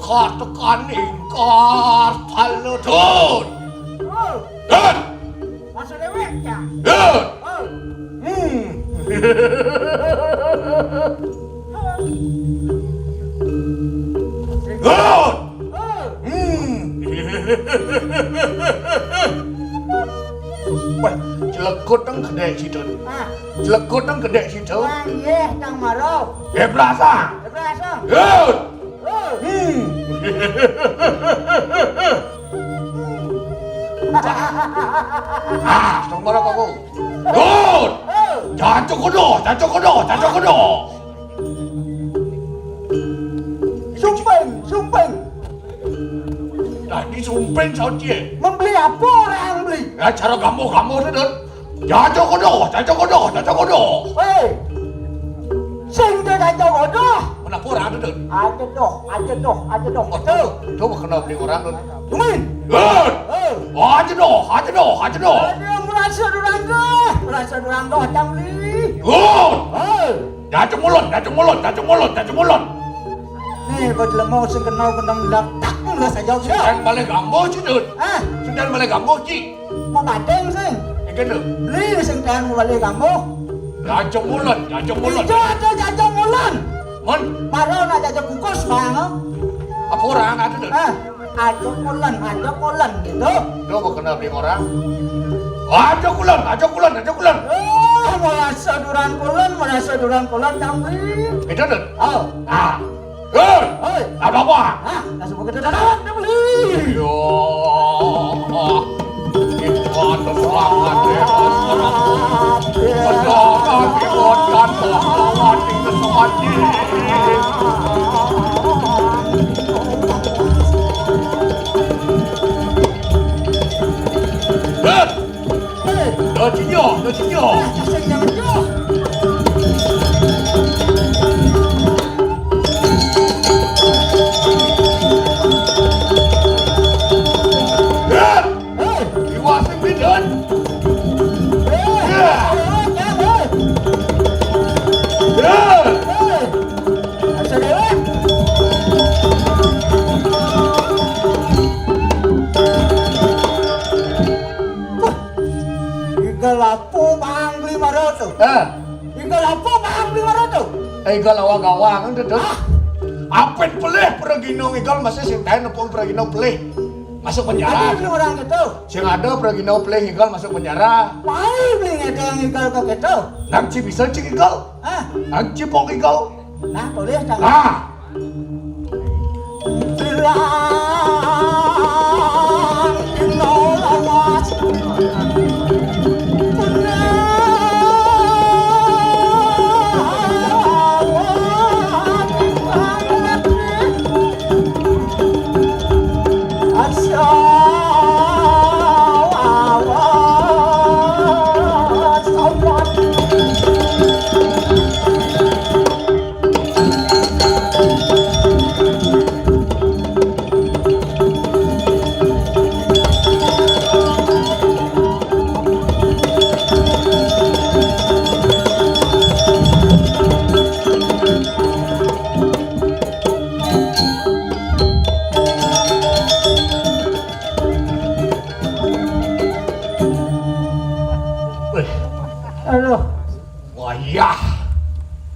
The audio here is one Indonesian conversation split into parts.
Katakan ingkar talutun. Dan masa dewek ya. Dan Wah, jelekut nang gede situ. Jelekut nang gede situ. Wah, iya, tang marau. Berasa. Berasa. Tunggu apa kau? Good. Jangan kodo. Sumpeng. Nah, ini sumpeng saja. Membeli apa orang beli? Ya, cara kamu itu. Jangan kodo. Hei, sing dia kacau kodoh. Kenapa orang itu? Aja doh. Coba kenal beli orang itu. Tumin. Good. Aja doh. Ada merasa durang doh jam beli. Good. Hei, Jangan mulut. nih kau jelema sing kenal letak lah saja sih. Sedang balik gambo sih, Dut. Sedang balik gambo sih. Mau bateng sing. Ikan tu. Beli sing kan balik kamu. Jangan mulut. Jajang mulan. Mon, Baru nak jajang kukus bang. apa orang ada tu? Ajak mulan gitu. Coba kenal beli orang. Ajak kulan. Merasa durang kulan jambi. Itu tu. Oh. Oi. Apa? Dah semua kita dah beli. Yo. Itu ada serangan deh. Penjaga dibuatkan lawan di kesempatan. Dah cinyo. Jangan jauh. Iwasin bidan. Lapu bang beli marah tu. Igal apa bang di mana tuh? Igal awang-awang kan tuh. Apet pelih Pragino igal masih sing tahan nepung Pragino pelih masuk penjara. Ada orang gitu. Sing ada Pragino pelih igal masuk penjara. Pai beli ngedeng igal kok gitu. Nang ci bisa cik igal. Nang ci pok igal. Nah boleh jangan.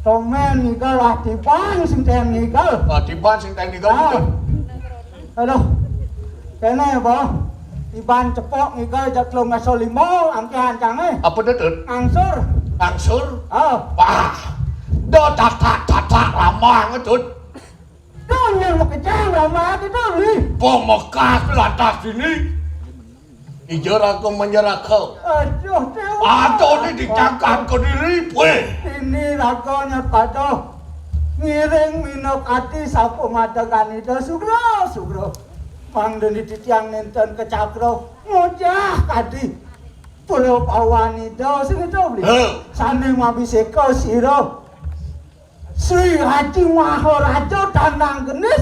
Tomen ngigal lah tiban sing ten ngigal. Tiban sing ten ngigal. Aduh. Kene apa? Tiban cepok ngigal jak lom ngaso limo angke hancange. Apa dedut? Angsur. Angsur? Wah. Do tak lama ngedut. Do nyen mau kejang lama gitu li. Pemekas lantas ini. Ijar aku menyerah kau. Aduh, atau ini dicangkang ke diri, weh. Ini rakonya padoh. Ngiring minok hati sapu madagan itu sugro. Pangden di tiang nenten ke cakro. Ngojah kadi. Pulau pawan itu sing itu beli. Sane mabise kau siro. Sri Haji Mahorajo Danang Genis.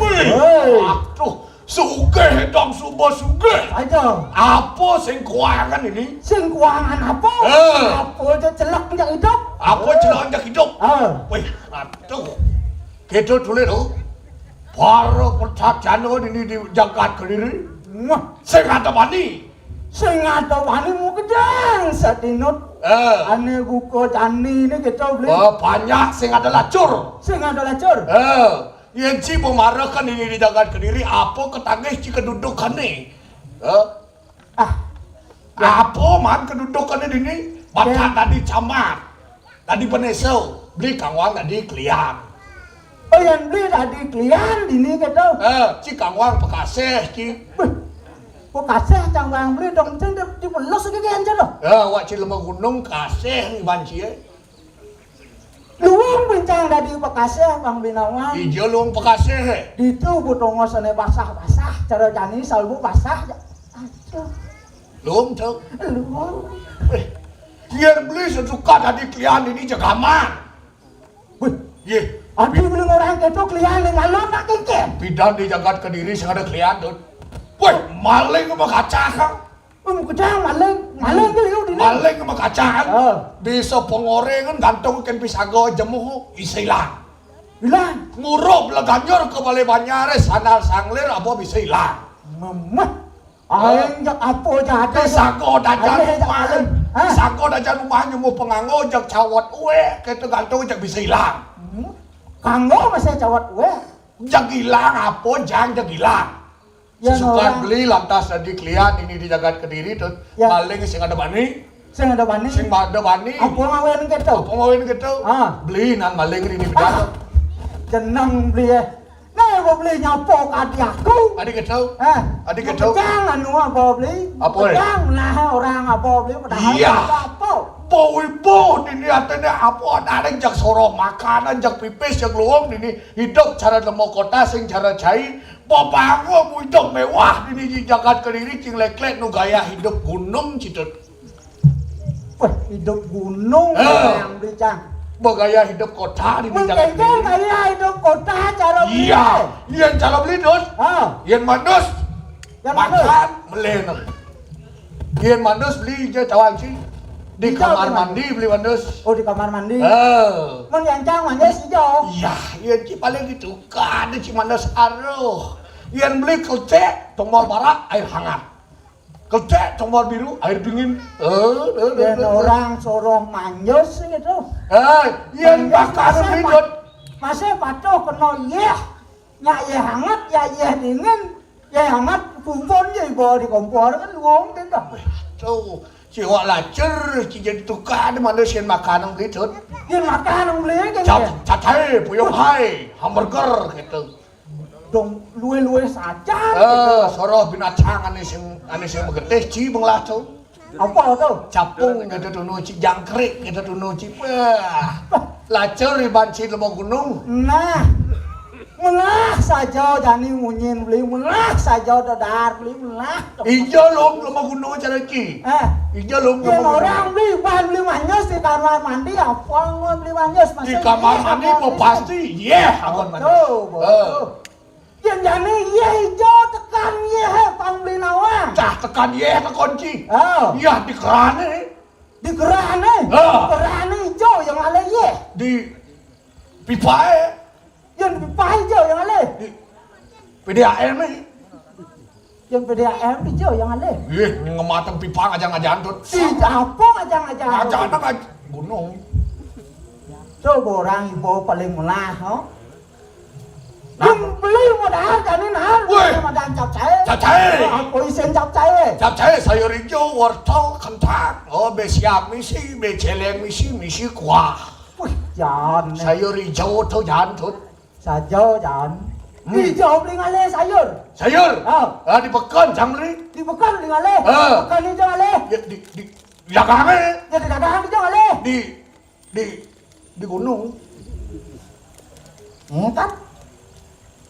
Aduh. Sugih dong sugih. Aja. Apa sing kuangan ini? Sing kuangan apa? Apa aja celak njak hidup? Apa celak njak hidup? Wih, aduh. Gitu dulu tuh. Para percajano ini di jagat Kediri. Sing ada wani. Sing ada wani mau kedang sadinut. Ane buku tani ini kita beli. Banyak sing ada lacur. Sing ada lacur. Yang ci memarahkan ini di jagat Kediri apa ketangis ci kedudukan nih? Apa man kedudukan ini? Baca tadi camat, tadi penesau, beli kangwang tadi klian. Oh yang beli tadi klian ini gitu? Ci kangwang pekaseh ci. Pekaseh kangwang beli dong ceng di pelos lagi kan loh? Wak ci lemah gunung kaseh nih banci. Luang bencang dari Bekasih Bang Binawan. Iya luang Bekasih. Itu butongo sene basah-basah, cara jani salbu basah. Aduh. Luang cok. Luang. Biar beli sesuka tadi klien ini jagaman. Wih, iya. Aduh beli orang itu klien yang malu nak kengken. Bidan di jagat Kediri sing ada klien tuh. Wih, maling apa kacang? Kacang maling keliu di maling sama kacang. Bisa pengorengan gantung ken pisago jemuh isilang. Hilang. Ngurup leganyur ke balai banyare sandal sanglir apa bisa hilang. Memah. Aing jak apa jahat. Pisago dajan rumah. Pisago dajan rumah nyemu penganggo jak cawat uwe ketu gantung jak bisa hilang. Kanggo masih cawat uwe. Jak hilang apa jang jak hilang. Sesuka beli lantas tadi klien ini di jagat Kediri tuh maling sing ada bani. Sing ada bani. Sing ada bani. Apa ngawin gitu? Apa ngawin gitu? Beli nan maling ini bidan. Jeneng beli ya. Nah, mau beli nyapok adik aku. Adik gitu? Adik gitu? Jangan apa beli. Apa? Jangan orang apa beli padahal apa. Ibu ini artinya apa ada jak soro makanan jak pipis jak luang ini hidup cara nemu kota sing cara cai. Bapak mu hidup mewah ini di jagat Kediri cing lek-lek nu gaya hidup gunung citut. Wah, hidup gunung yang bicang. Bagaya hidup kota di jagat Kediri. Gaya hidup kota cara beli. Iya, cara beli dos. Yen manus. Makan melen. Yen manus beli je tawang sih. Di kamar mandi beli manus. Oh, di kamar mandi. Mun yang cang manus ijo. Iya, yen ci paling gitu kan ci manus aruh. Yang beli kecek, tombol barak, air hangat. Ketek tombol biru, air dingin. Dan orang soroh manyos gitu. Yen bakar bidot. Masih patuh kena iya. Nyak iya hangat, ya iya dingin. Ya hangat, kumpul ya bawa di kompor kan luang kan dah. Tuh, si wak lacer, si jadi tukar di mana sian makanan gitu. Yen makan beli kan. Catai, puyung hai, hamburger gitu. Dong luwe-luwe saja. Soroh binatang ane sing megedeh ci benglah tuh. Apa tuh? Capung gitu tuh nuci jangkrik gitu tuh nuci. Lacer di banci lemah gunung. Nah, melah saja jani munyin beli, melah saja dadar beli, melah. Ijo lom lemah gunung cara ki. Ijo lom yang orang beli bahan beli manyos di kamar mandi apa mau beli manyos di kamar mandi mau pasti agon manyos. Betul. Yang jani hijau tekan pang beli nawa. Cah tekan ke kunci. Iya di kerane. Di kerane. Kerane hijau yang ada di pipa. Yang pipa hijau yang ada. Di PDAM yang PDAM hijau yang ada. Ngemateng pipa ngajang-ngajang tuh. Si apa ngajang-ngajang? Ngajang gunung. Coba orang ibu paling mulah, Yang beli modal jani nah, modal capcay. Capcay. Apa isen capcay? Capcay sayur hijau, wortel, kentang. Be siap misi, be celeng misi kuah. Wih, jangan. Sayur hijau tuh jangan tuh. Saja jangan. Hijau beli ngale sayur. Sayur? Di pekan jangan beli. Di pekan beli ngale. Pekan hijau ngale. Di dagangan. Ya di dagangan hijau ngale. Di gunung. Kan?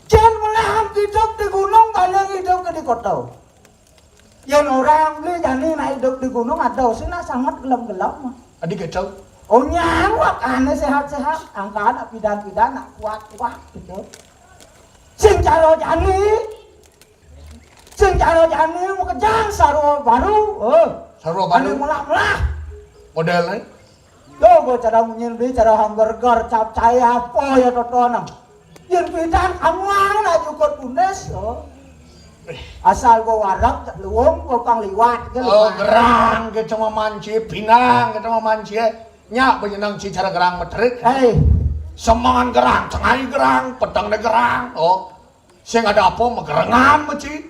Jangan menahan hidup di gunung, kalian hidup di kota. Yang orang beli jani nak hidup di gunung ada sih nak sangat gelap-gelap mah. Adik kecil. Oh nyawa aneh sehat-sehat, angka anak pidan-pidan kuat-kuat gitu. Sing caro jani mau kejang sarua baru. Sarua baru. Ane melah-melah. Modelnya. Tuh gua cara menyelbi, cara hamburger, capcay apa ya totonam. Yang pidan kamuang nak cukup punes. Asal gua warak luwung gua pang liwat ke gerang ke cuma manci pinang ke cuma manci nya benyenang ci cara gerang metrik semangan gerang cengai gerang pedang de gerang sing ada apa megerengan meci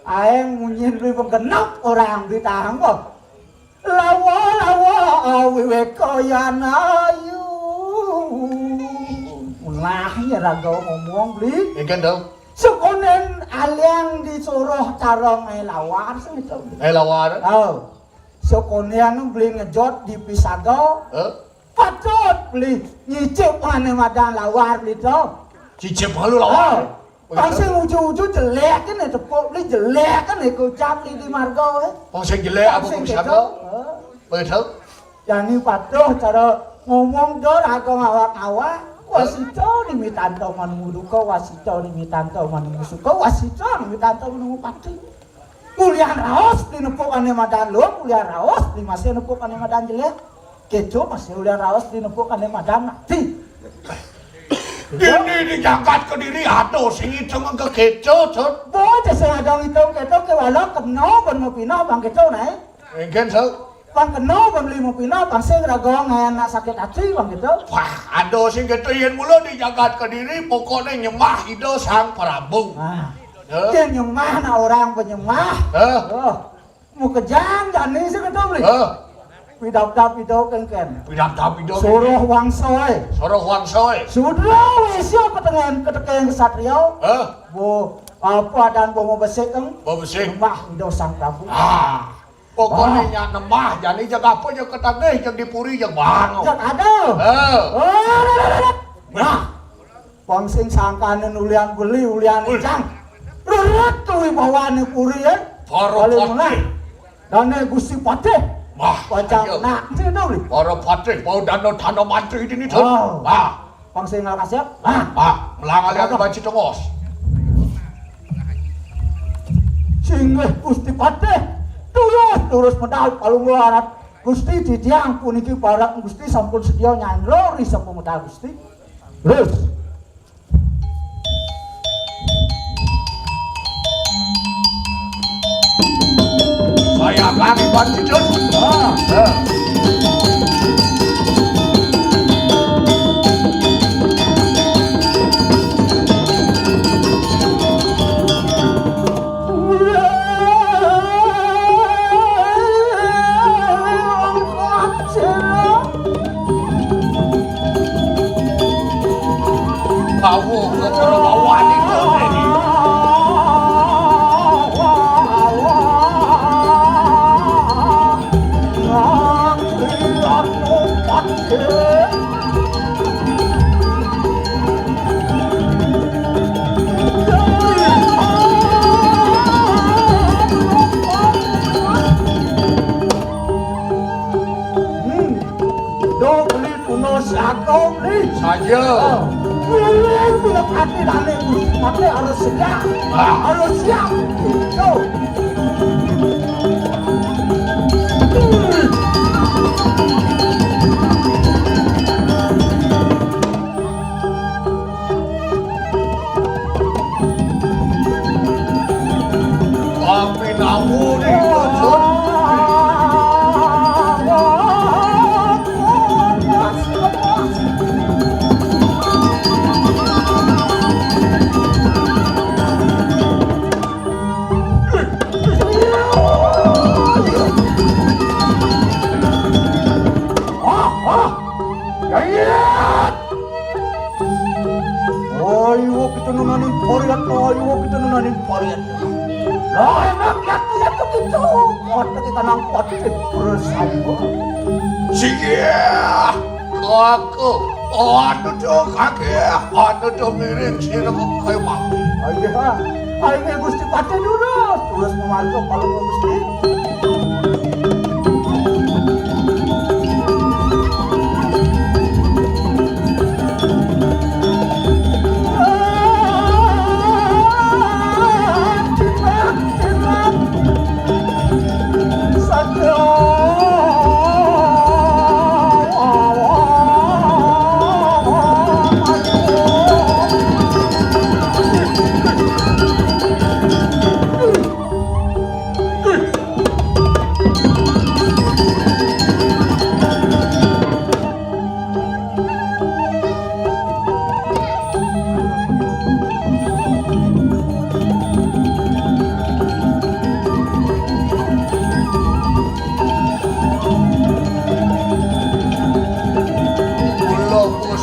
aeng munyin lu penggenap orang ditang kok lawa awiwe koyan ayu mulahnya raga ngomong beli ikan dong sekonen aliang disuruh cara ngelawar segitu. Ngelawar? Sekonen beli ngejot di Pisago. Patut beli nyicip mana madan lawar beli tu. Cicip halu lawar? Pangsing ujung-ujung jelek kan tepuk beli jelek kan kucap beli di Margo. Pangsing jelek apa Pisago? Betul. Jadi patuh cara ngomong dor aku ngawak-ngawak. Wasito nimitanto manumuduka, wasito nimitanto manumusuka, wasito nimitanto manumupati. Kuliah raos dinepuk ane madan luang, kuliah raos di masih nepuk ane madan jelek. Keco masih kuliah raos dinepuk ane madan mati. Ini dijangkat ke diri atau sing itu ke keco, cot. Boleh saya ada itu keco ke walau kena ben mau pindah bang keco naik. Mungkin so. Bang kena bang beli mau pindah bang saya ragong enak sakit hati bang gitu. Wah, ada sing gitu yang mula dijangkat ke diri pokoknya nyembah itu sang Prabu. Dia nyembah na orang penyembah. Mau kejang jani sih gitu beli. Pidap-dap itu kengken. Pidap-dap itu. Suruh wangsoy. Suruh wangsoy. Sudah wesio ketengahan kesatria. Bu apa dan bu mau besek kan? Mau besek. Nyembah itu sang Prabu. Pokoknya nyak nembah, jadi jaga apa yang ketagih, yang dipuri, yang bang. Jak ada. Nah, pangsing sangkanan ulian beli, ulian ijang. Rurat tuh bawaan puri ya. Para patih. Dan Gusti Patih. Wah, pacang nak sih tu beli. Para patih, bau danau tanah mantri ini tuh. Pangsing ngalas ya. Melangal yang banci tengos. Singgih Gusti Patih. Terus medal palung larat Gusti didiang puniki barak Gusti sampun sedia nyanlori sampun medal Gusti. Terus Kayak kami bantu Jun. Kamu keperluan itu ini. Saja. Bilang hati nanti harus siap, harus siap. Itu. Tapi namun itu Jun. Ayo kita nunanin poriat, ayo kita nunanin poriat. Lah emang lihat gitu. Otak kita nangkot bersama. Siya. Aku. Aduh tuh kaki. Aduh tuh miring sini kayak mau. Ayo Gusti Pati dulu. Terus memantau kalau Gusti.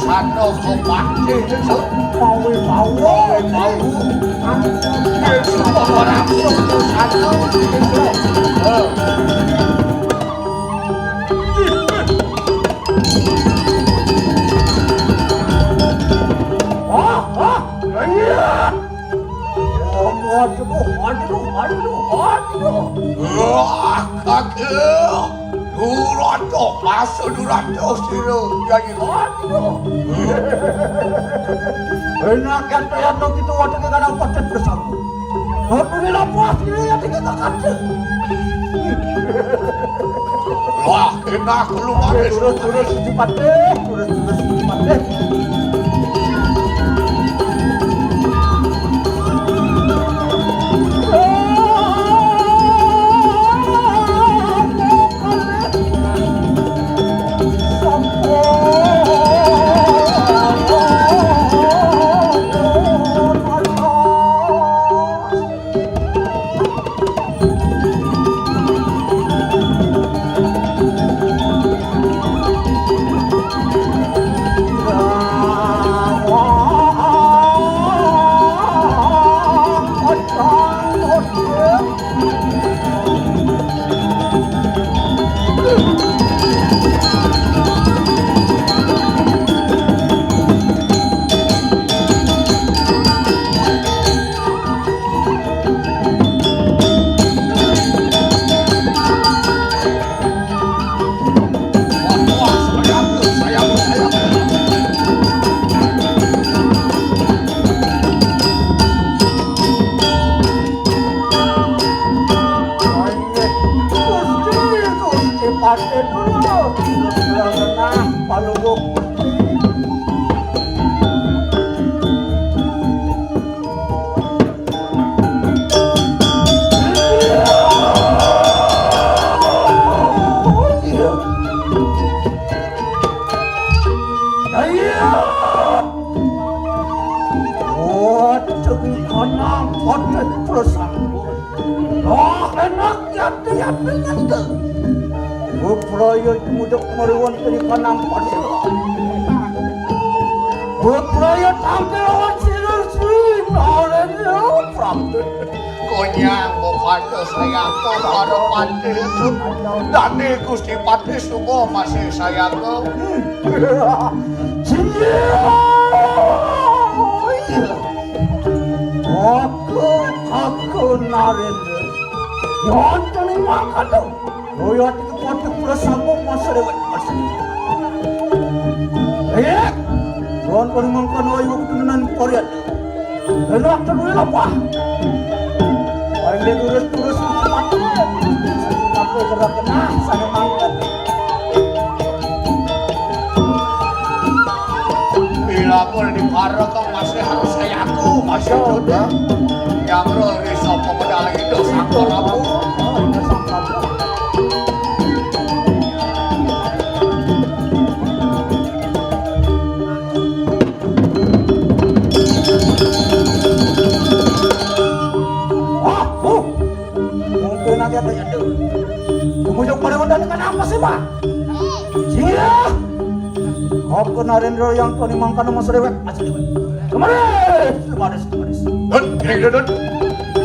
Sano kompati itu Mau. semua orang suku sano kaki Duranto, masuk Duranto sini jadi Enak kan kaya to gitu waktu kita nang patet bersama. Waktu ni lapas ni ya kita kaca. wah enak lu manis Turun si patet, turun si patet. kanang potet persambut. Oh, enak ya dengan ke. Beproyot mudak meriwan dari kanang potet. Beproyot angkelawan sirur-sirur nalennya pramde. Konyang bopade saya pada pade itu. Dane Gusti Pati Subo masih saya ke. Aku narende. Yonton makan dong. Royat itu potek bersambung masa lewat masa. Ron makan roy waktu dengan Korea. Enak terus apa? Ayo terus mati. Aku gerak kena sana makan. Bila boleh diparah kau masih harus sayaku masih sudah. Yang risau pemuda lagi dosa koramu. Mungkin lagi ada yang dulu. Kemudian pada mendandakan apa sih Pak? Iya. Kau Narendra yang kau dimangkan sama sedewek. Kemarin. Dun.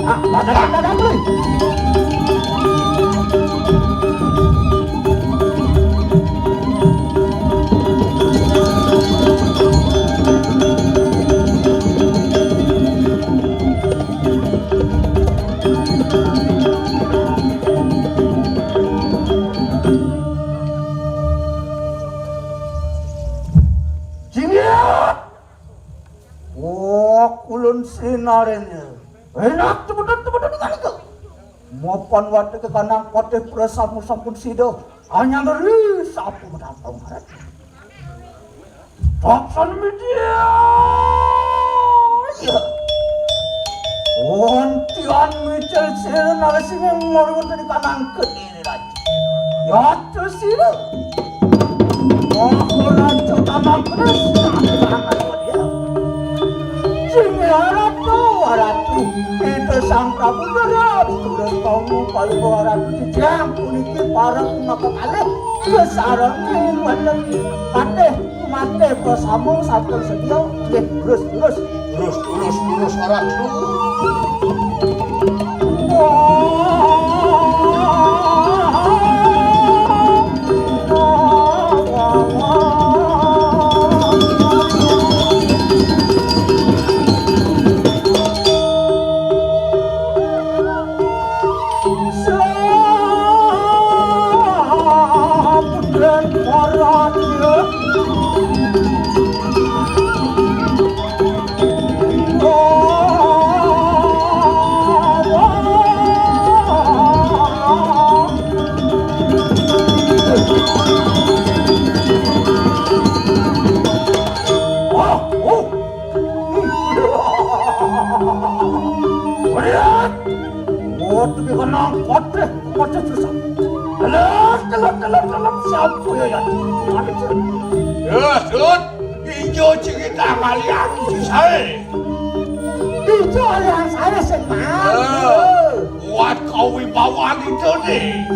Dadah beli. Kulun sinarenya enak teman-teman dengan itu maupun waktu ke kanang pote prasamu sampun sido hanya ngeri sapu mendatang harat Paksan media ya ontian micel sira narasi yang morun dari kanang ke diri raja ya tersiru aku raja tanah keras Ratu itu sang Prabu Ratu dan kamu kalau Ratu dijam puniki para maka kali kesarang ini mate bersambung satu sedia terus Ratu. Sud, hijau cerita kalian saya. Itu yang saya senang. Buat kau wibawa gitu nih.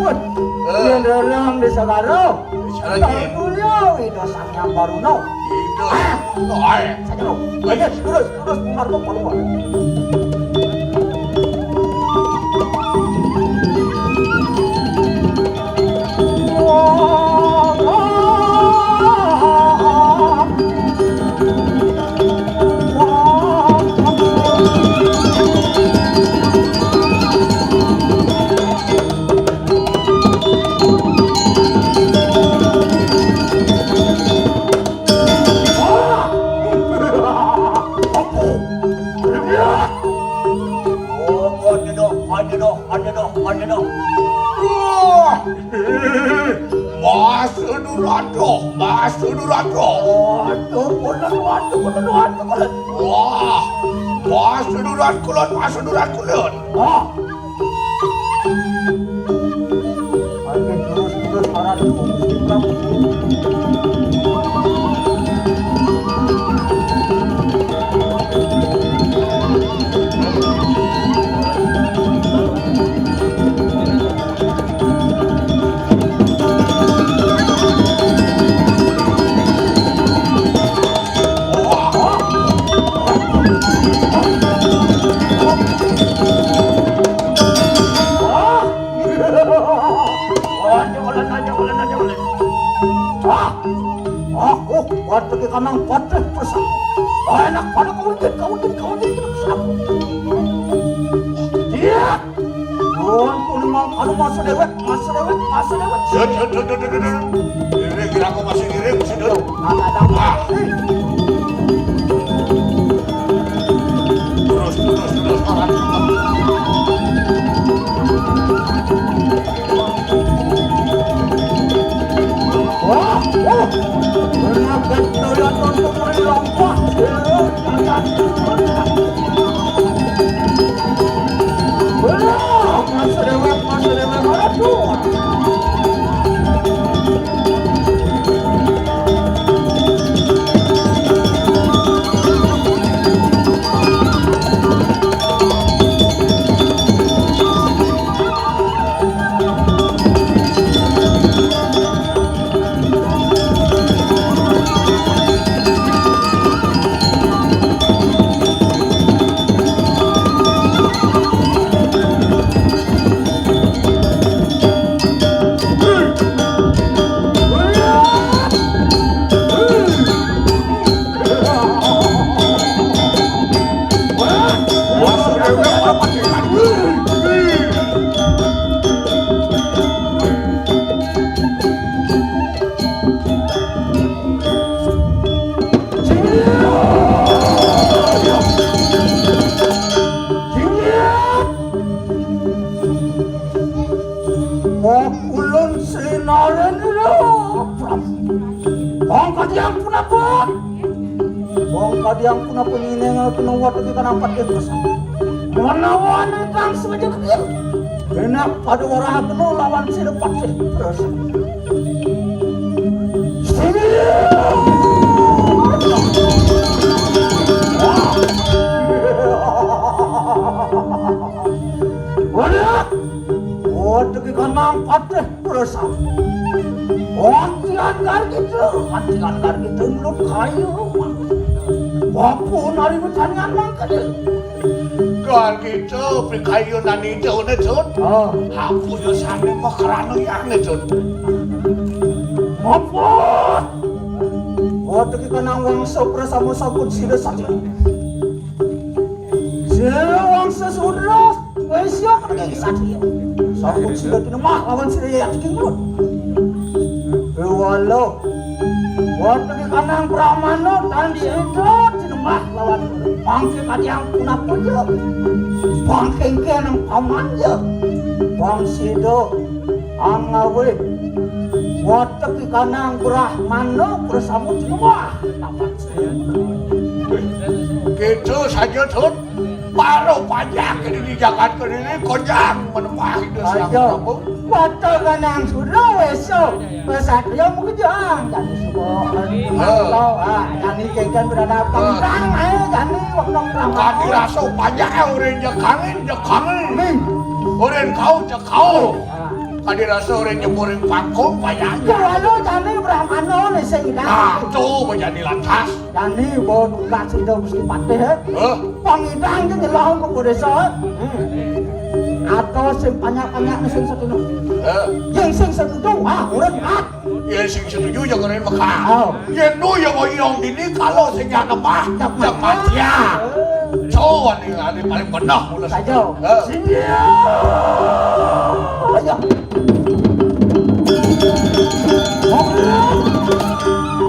Yang dalam di Sagaro. Lagi. Beliau itu sang yang baru no. Itu. Saja no. Terus marco keluar. Masuk Durando. Wah, masuk Duran kulon. Terus arah Gusti Prabu. Waktu ke kanang patah bersama. Enak pada kau ingin bersama. Dia. Tuan kulimang anu masa dewek. Diri kira aku masih diri, masih dulu. Terus orang. Wah, benar betul yang nonton melompat. Masa dewek, aduh. Yang puna penginengal penawat lagi kan empat itu mana kang sebagai kecil enak pada orang penuh lawan si depan sih terus sini wadah waktu kita nampak deh terus antikan gitu mulut kayu wapun hari pertandingan mangkade. Kan gitu, prikayu nani jauh ne Jun. Aku yo sane makarano yang ne Jun. Wapun. Waktu kita nang wangsa bersama sabut sida saja. Sida wangsa sudah, wes yo pergi saja. Sabut sida tina mah lawan sida yang tinggal. Walau waktu kita nang pramano tandi itu lawan bangke kadiang punap punya bangke kenang pamanja bangsido angawe watak kanang brahmano bersama semua gitu saja Jun baru pajak ini dijagat ke ini konyang menempah itu saja watak kanang sudah weso pesatria mukjang dan semua jani kengkan berada pangkang jani waktu kadi rasa pajak orang jekangin orang kau kadi rasa orang nyemuring pangkong pajaknya lalu jani brahmano ni sehingga itu menjadi lantas jani bawa duka sudah mesti patih pangidang ke jelang ke desa atau sing banyak-banyak sing setuju yang sing setuju urut yang sing setuju jangan orang makau yang nu yang mau iong ini kalau sing yang nemah cepat ya cowok ini paling benar mulai saja sini aja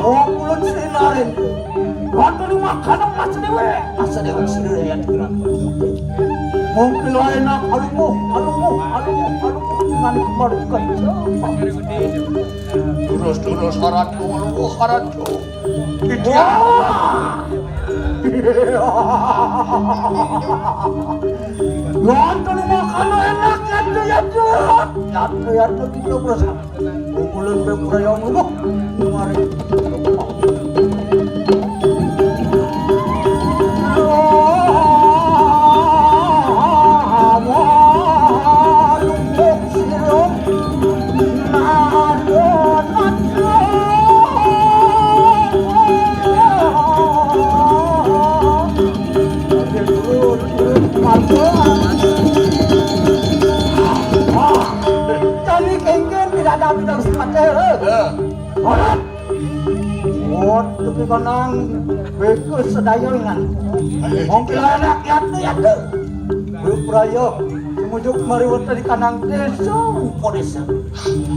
mulut sinarin waktu ni makan masa dewa sini yang gerak mungkin lain alumu dengan kembali terus haratku itu nonton makan enak ya kita bersama kumpulan berperayaan lu kemarin Tadi kengken tidak ada bidang sempat orang Oh, tapi kanang bekus sedayangan. Mungkin anak yatu. Berpraya memujuk mariwata di kanang desa Kodesa.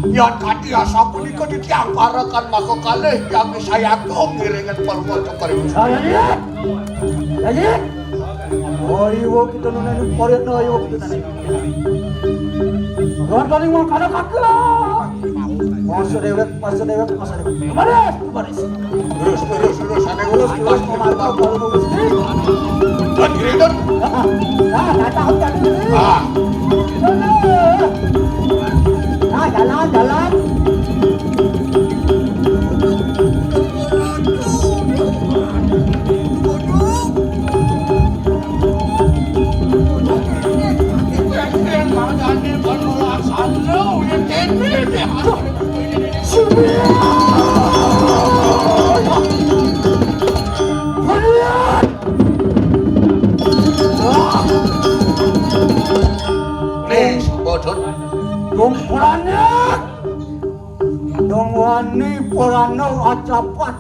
Yan kadi asa punika ditiang parakan maka kalih yang saya ngiringan perwata karibu. Saya lihat. Oh, iwo kita nuna ini koret na iwo kita nana. Rata ning wong kada kakak. Masa dewek. Baris. Terus, ane urus, Mantap kalau mau mesti. Dan giliran. Tahu jadi. Jalan. Dong wani porano acapat.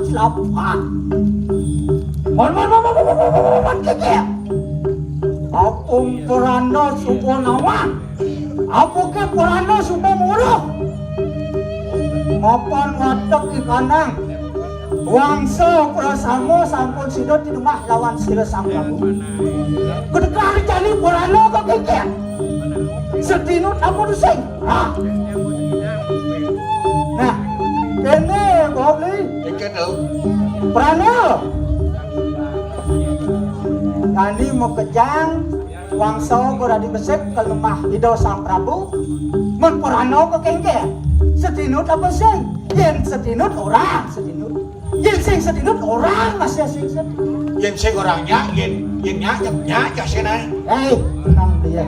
Man keke. Apung porano supo nawan. Apuke porano supo muruh. Mapan watak ikanang. Wangsa prasamo sampun sidot di rumah lawan sila sang prabu. Kedekari jani porano kok keke. Setinut apa dusing? Nah, kene gobli. Kene. Prano. Kani mau kejang, wangsa berada besek ke lemah hidup sang prabu. Men Prano ke kengke. Setinut apa sih? Yen setinut orang setinut. Yen sing setinut orang masih sing setinut. Yen sing orangnya, yen nya senai. Tenang dia.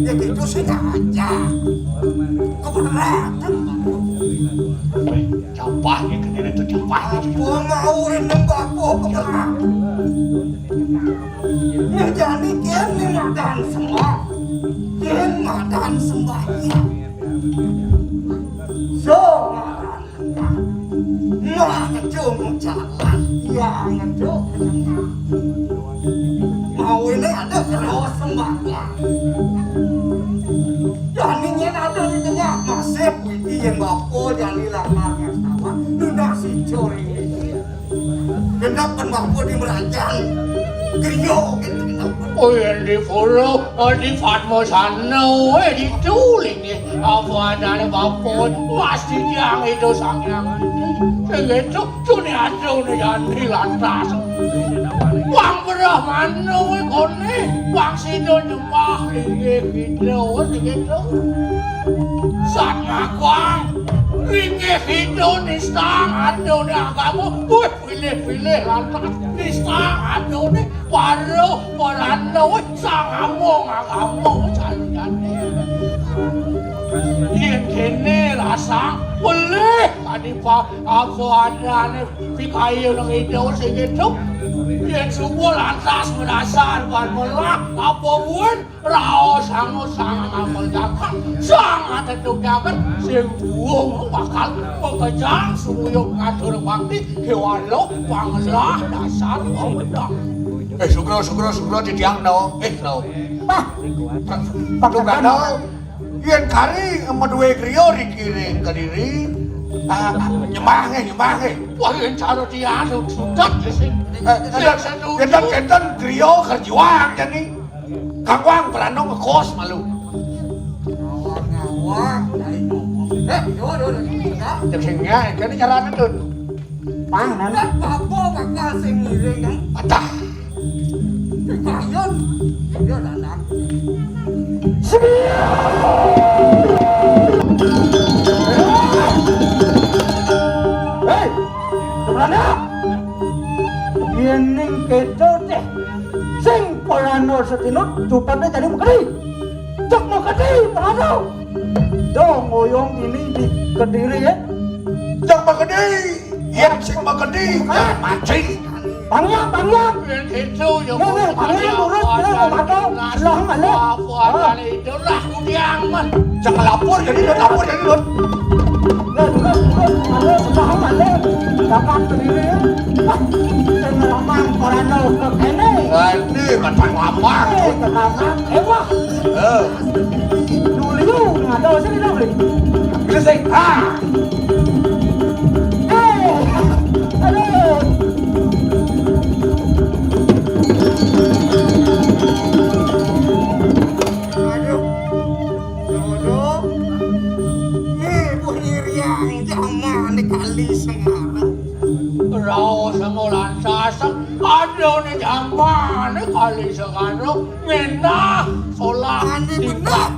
Ya gitu saja. Keberatan. Campah ya kan itu campah. Apa mau rendam bapo keberatan. Ya jadi kini madan semua. Kini madan sembahyang. So madan. Malah kecung jalan. Ya ngecung. Mau ini ada terus sembahyang. Janinya ada di tengah masih widi yang bapo jani lamarnya sama nunda si curi. Kenapa bapo di merajang? Kriyo gitu kenapa? Oh yang di follow, di Fatma sana, di tuling ni. Apa ada bapo pasti yang itu sangat. Segitu cuni ada udah jani lantas. Wang berahmana kone, wang sido nyembah gitu, gitu. Sama wang, gitu ni stang ada ni agama, pilih lantas ni stang ada ni baru beranda, sang agama cari. Yang kene rasa boleh tadi pak apa ada ni pikayu nang itu segitu. Yang semua lantas berdasar bermelah apa pun raos sang amal jakat sangat terdugakan semua bakal pekejang sumuyuk ngatur bakti hewalau panglah dasar pemedang. Sugro ditiang no no. Pak no. Yen kari medue griyo dikiring ke diri. Nyembah. Wah, yang cara dia sudah sih. Kenten griyo kerjuang jadi. Kang Wang Prano ngekos malu. Wang. Jadinya ini caranya tuh. Pang nana. Apa bakal sing ngiring kan? Patah. Kayon. Dia anak. Sebiar. tinut cupatnya jadi mekedi. Cek mekedi, terlalu. Dong ngoyong ini di Kediri ya. Cek mekedi, yang sing mekedi, yang mancing. Pangyang. Itu yang pangyang lurus, kita ngomado, selah ngale. Itu lah kudiang man. Jangan lapor jadi Dut. Lurus, ngale, selah ngale. Dapat Kediri ya. Lamang korano ke kene. Ini batang lapang. Lamang, wah. Nuliu, ngado sini dong. Gresik. Aduh. Rau semulan sasang, aduh ni zaman ni kali sekarang ngena solah tingkap.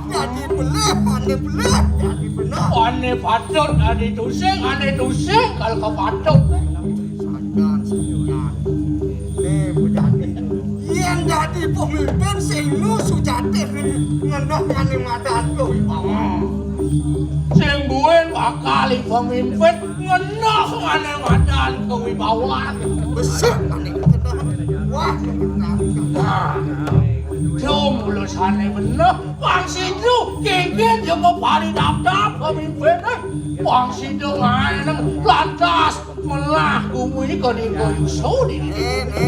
Ane patut, ane tusing kalau kau patut. Yang jadi pemimpin sing sujati ngenoh ane madan tuh. Sing buen bakali pemimpin ngenoh ane madan kewibawaan. Besar ane wah. Jom ulusane bener, Wang Sidu kengken dia mau pari dap pemimpin Wang Sidu nganeng lantas melah kumui kau di koyu sodi.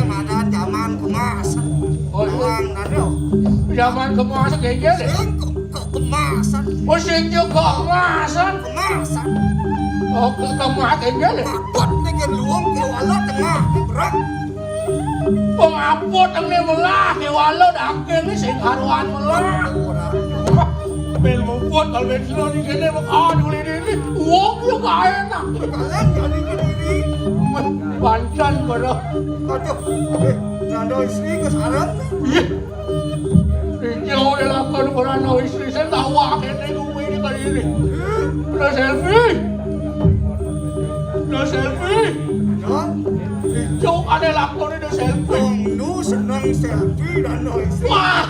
Madan zaman kemasan. Uang nado. Zaman kemasan kengken deh. Kemasan. Musim juga kemasan. Oh kemasan kengken deh. Buat dengan luang ke walau tengah berak. Pengaput ang ni melah ke walau dakeng ni sing haruan melah. Bel muput kalau bel silo ni kene makadu ni ni. Uang yo kaya na. Kalian jadi Kediri. Bancan pada. Aduh. Nado istri ke sarang. Jauh dia lakukan kerana isteri saya tak wak kene bumi ni kali ini. Dah selfie. Jauh ada lakukan ni dah selfie. Nu senang selfie dan no istri. Wah,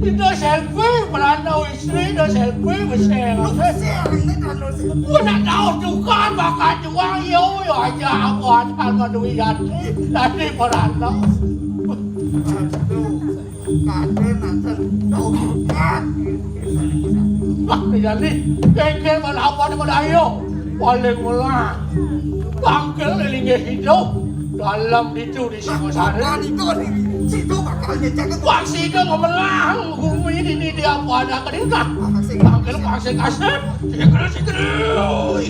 itu selfie kerana isteri dah selfie besar. Besar ni dan no selfie. Gua nak tahu juga bakal juang yo aja aku asal duit tadi kerana. Kade nanti tahu kan. Wah, jadi kengkel apa ni ayo paling mula. Bangkel lelingnya hidup dalam itu di Singosari. Kan itu ni situ bakalnya jaga. Wang Sidu memelang bumi ini dia apa ada kedika. Bangkel pasang kasar. Sikru.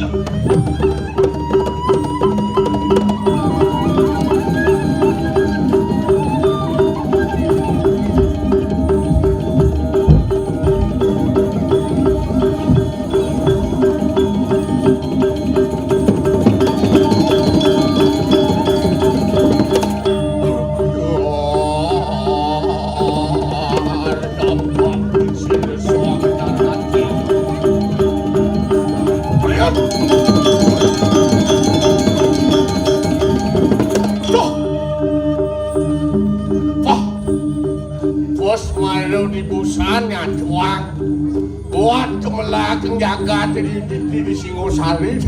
Buat kemelakan jaga di Singosari.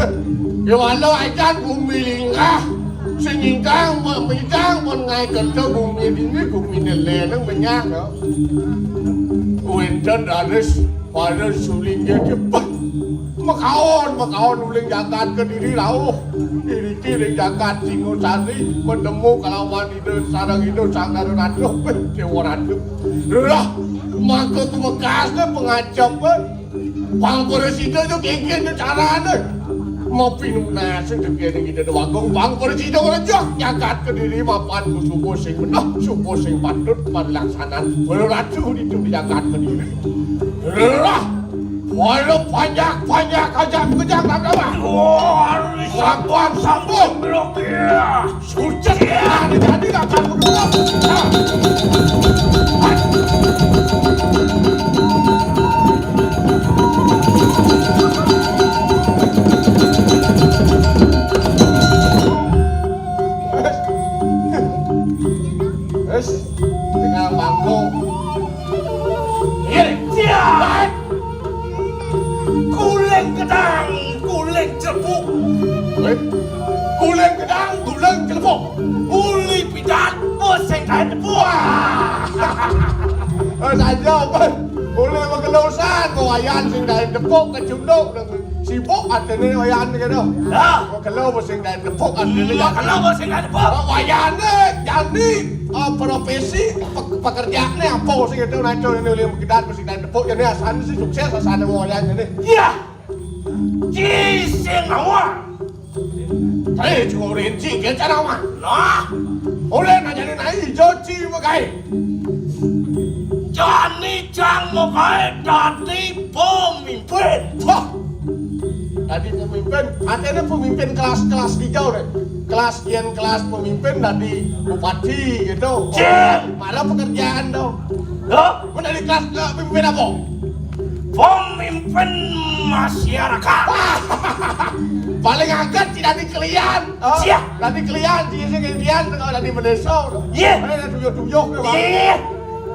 Yang ada ajan bumi lingkah. Singingkang memijang mengai kerja bumi ini bumi nelenang banyak. Winter daris pada sulingnya cepat. Makaon uling jagat ke diri lau. Diri jagat Singosari bertemu kalawan itu sarang itu sangat ratu cewaratu. Dah maka tu bekasnya pengacap Bang Presiden tu kengken tu caranya mau pinum nasi tu kena kita doang Bang Presiden orang jagat ke diri mapan subuh sing benar subuh sing patut melaksanan beratu itu jagat ke diri lah walau banyak aja kejang apa sambung blokir sujet jadi akan berubah. Dengan bangku Guleng gedang, guleng telepon. Uli pidan, pusing kain buah. Saja kan. Boleh makelosan ko ayan sing dahil depok ke jundok sibuk ada ni ayan ni kado. Dah. Kalau sing dahil depok ada ni. Kalau pusing kain buah. Ayan ni jadi profesi pekerjaannya apa sih itu naco ini oleh kedan sing dahil depok jadi asan sih sukses asan mo ayan ni. Ya. Jising nawa. Tapi cuma rinci ke cara mah. Nah. Oleh nak jadi naik joci makai. Johnny Chang mau kaya dadi pemimpin. Wah, tadi pemimpin, artinya pemimpin kelas-kelas hijau deh. Kelas sekian kelas pemimpin dari bupati gitu. Cing. Malah pekerjaan dong. Loh, Mana di kelas pemimpin apa? pemimpin masyarakat. Paling angkat tidak di kalian. Siap. Dari kalian, sih kalian kalau dari pedesau. Iya. Ada tuyuk-tuyuk ke bang. Ih,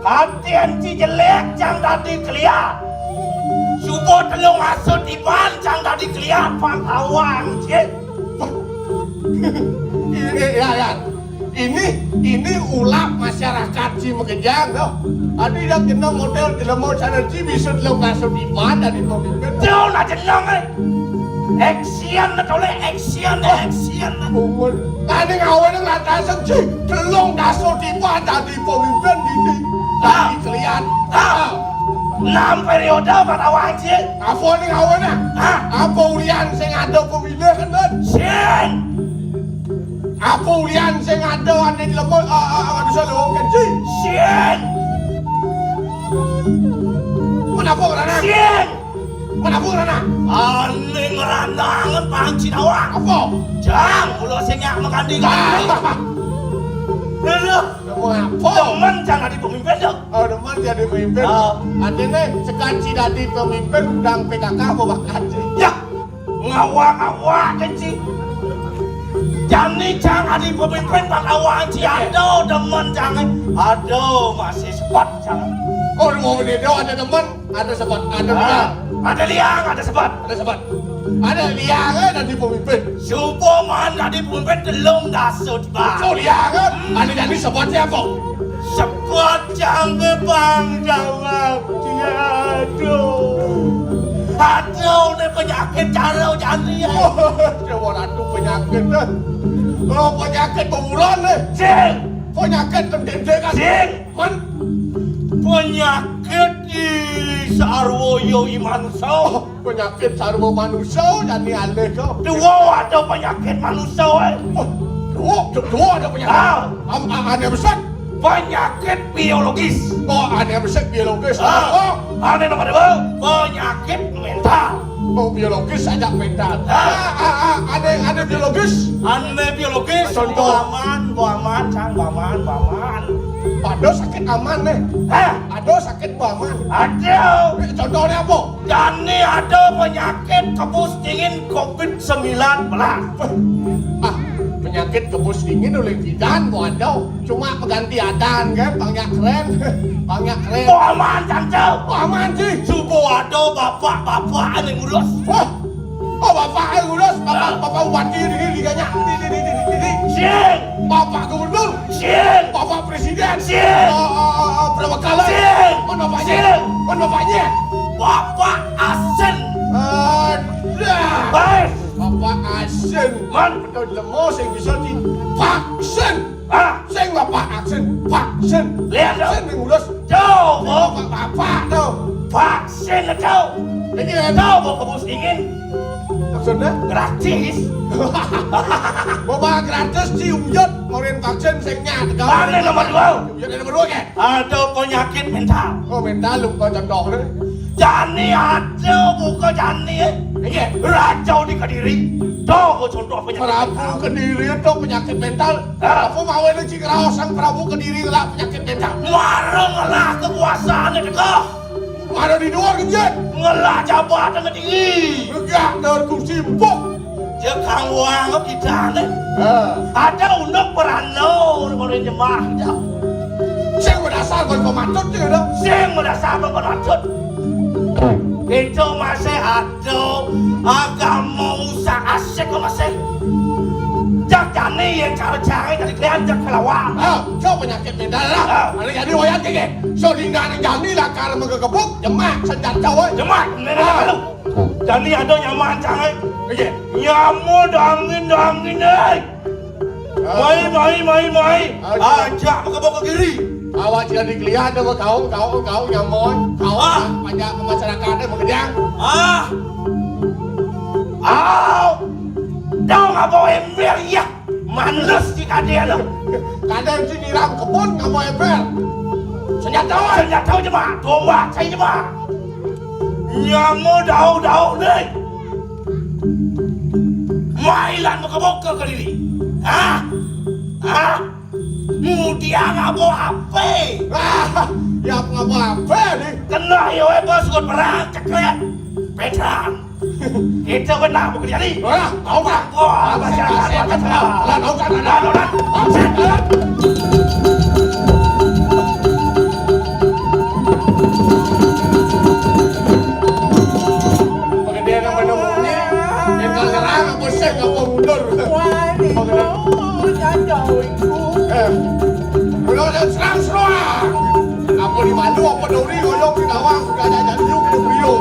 katian ci jelek jang dadi kelia. Subuh telung masuk di ban jang dadi kelia pangkawan cik. Ya. Ini ulah masyarakat si Mekejang tuh. Ada yang kena model jelema sana si bisa telung masuk di mana di pemimpin. Tuh nak jenong action na kau le action. Umur. Tadi ngawen yang lantasan si telung masuk di mana di pemimpin ini. Dari kalian. 6 periode pangkawan cik. Apa ni ngawen Apa ulian sing ada pemilih kan? Sing. Apa ulian sing ada ane jelema bisa lo kan si. Sing. Kenapa kerana? Sing. Kenapa kerana? Ane ngerandangan panci awak. Apa? Jang, ulo singyak mengandingan. Lalu, Apa? teman jangan di pemimpin dong. Oh, teman jadi pemimpin. Artinya sekaci dari pemimpin undang PKK apa bakal Ya, ngawak kecil. Jani jangan di pemimpin bang awak ci. Aduh, teman jangan. Aduh, masih sepat jangan. Oh, mau mendedo ada teman, ada sebat, ada liang. Ada liang, ada sepat. Ada sebat. Ada liang dan di pemimpin. Subuh mana di pemimpin telung dasut bang. So liang ada jadi sebat siapa? Sepat jangan bang jawab. Aduh, ini penyakit cara Jani. Coba ratu penyakit dah. Oh, penyakit berbulan nih. Cing. Penyakit tendende kan. Cing. Man. Penyakit di sarwoyo imanso. Penyakit sarwa manusia jadi aneh kau. Dua ada penyakit manusia. Dua ada penyakit. Aneh besar. Penyakit biologis. Oh, aneh besar biologis. Aneh nomor 2, penyakit mental. Oh, biologis saja mental. Ada biologis. Aneh biologis. Contoh. Baman, cang baman. Ada sakit aman nih. Ada sakit aman. Ada. Contohnya apa? Jani ada penyakit kebus dingin COVID-19. Penyakit kebus dingin oleh bidan ada. Cuma pengganti adan kan, banyak keren. Baman, cancel. Aman sih. Subuh ada bapak yang ngurus. Oh, bapak yang ngurus, bapak bupati ini liganya. Sing. Bapak gubernur. Sing. Bapak presiden. Sing. Berbekalan. Sing. Bapaknya. Bapak Asen. Ada. Baik. Bapak Asen. Man. Betul lemo sing bisa di vaksin. Sing bapak Asen. Vaksin. Lihat dong. Vaksin yang ngurus. Coba. Bapak tuh. Vaksin kau. Ini Kau mau kebus dingin maksudnya? gratis. Bapak gratis ciumjot ngorin vaksin singnya. Aneh nomor 2. Ciumjot nomor 2 ke? Ada penyakit mental. Oh mental lupa contoh deh. Jani ada buka Jani. Iya. Racau di Kediri. Tahu contoh penyakit Prabu mental. Kediri itu penyakit mental. Aku mau ini cikeraos sang Prabu Kediri lah penyakit mental. Marang lah kekuasaan itu kau. Ada di luar kemudian. Ngelah jabatan Kediri. Enggak dari kursi empuk. Jekang wangap di sana. Ada undang perano nomor jemaah. Saya berdasar kon pematut je dah. Sing mendasar pengatut. Itu masih ada agama Musa asik masih. jangan dari kelihatan kelawar. So penyakit beda lah. Ada jadi wayang kayak so dingdang jani lah kalau mengebuk jemak senjata cowok. Jemak, nenek lu. Jani ada nyaman jangan. Nyamuk dangin deh. Mai. Ajak mengebuk ke kiri. Awak jadi kelihatan kau nyamun. Kau banyak masyarakatnya mengedyang. Dong apa ember ya? Manus di kadang lu. Kadang si nyiram kebun nggak mau ember. Senjata jemak. Tombak saya jemak. Nyamuk daun deh. Mailan mengebuk ke kiri. Mudia ngabo apa? Ya ngabo apa nih? Kena ya bos ikut perang cekret. Pedang. Itu benar bukan jadi. Kau tak? Wah, masyarakat macam Pegedean yang menemunya, yang kalau serang aku seng aku mundur. Udah serang. Aku di Mandu, aku Dori, Goyong di Nawang, sudah jajan yuk, beliau.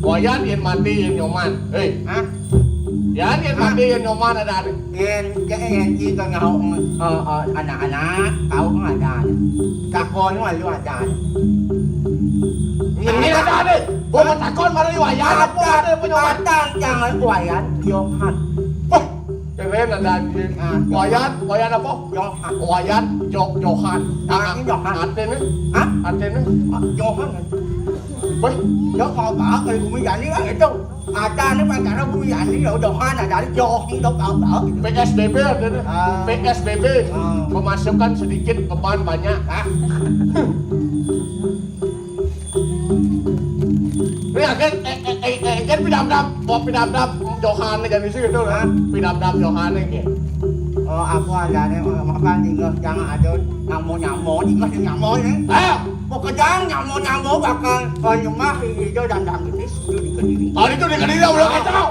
Wayan yang mati yang nyoman. Yan yang mati yang nyoman ada. Yan kita ngau anak-anak kau ada. Takon malu ada. Ini ada deh. Gua takon malu wayan apa ada penyoman. Jangan wayan Johan. Keren ada anjing. Wayan apa? Johan. Wayan Johan. Ini Johan. Artinya? Artinya? Johan. Wih, nó kho bả thì cũng mới dạy lý itu ada nó ban nó cũng dạy lý rồi dohan ada di Johan dok bả PSBB ada nih. PSBB memasukkan sedikit beban banyak. Ini kan pidam-dam Johan nih jadi sih gitu lah. Pidam-dam Johan nih. Aku ada nih makan tinggal jangan ada nyamuk tinggal nyamuk nih. Pokoknya nyamuk bakal nyemah hijau dan gitu itu di Kediri. Itu di Kediri udah kacau.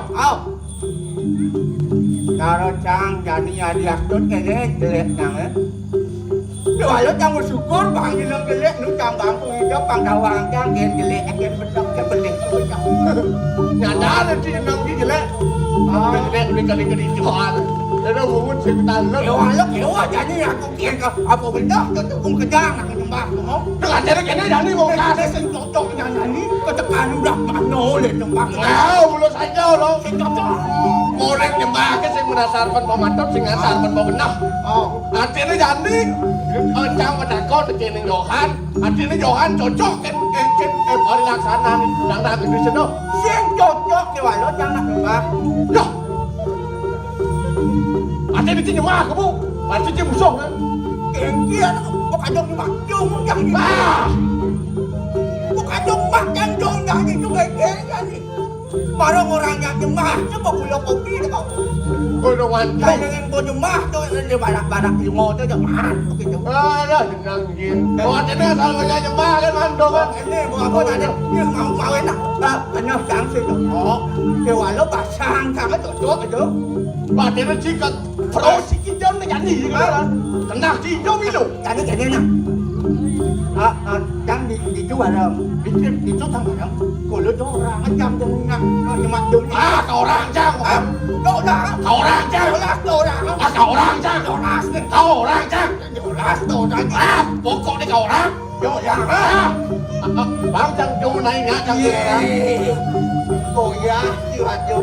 Kalau cang jadi diatur kene jelek jangan. Doa lo cang bersyukur bang bilang jelek lu cang bangku hijau bang dawang cang jelek akan bedok ke belik itu cang. Nyadar sih nang di jelek. Jelek di Kediri Johan. Jadi bungut sekitar lo. Doa lo kewa jadi aku kian ke apa bedok itu pun kejang nak nyembah mau. Dengan cara kene jadi mau kasih Saya cocok nyanyi ketekan udah mano le nyembah. Belum saja lo. Goreng nyembah ke sing menasarkan pemantau sing ngasarkan pemenah. Artinya jadi cang menakon kene Johan. Artinya Johan cocok kan hari laksana nih. Dang di sini. Sing cocok ke walau jangan nyembah. Yo. Artinya itu nyembah kamu. Artinya musuh kan. Kia bukan dong macam yang ni. Bukan dong macam dong yang ni tu kayak ni. Barang orang yang nyembah tu boleh kopi tu. Kau wan. Dengan kau nyembah tu dia barak-barak ilmu tu jangan begitu. Ya senang gin. Kau artinya kalau nyembah kan mandor kan. Ini apa tadi? Ni mau enak. Penuh jangan tu. Ke walau pasang sangat cocok itu. Artinya jika pro sikit jam ni jadi kan. Tenang sih, jom itu. Jadi kene nak. Jangan dijual dong. Itu sama dong. Kalau tu orang macam tu nak cuma tu ni. Kau rancang. Kau dah. Kau rancang. Kau dah. Kau rancang. Kau rancang. Kau dah. Pokok ni kau orang. Kau dah. Bang cang tu naik nak cang tu. Kau ya, siapa tu?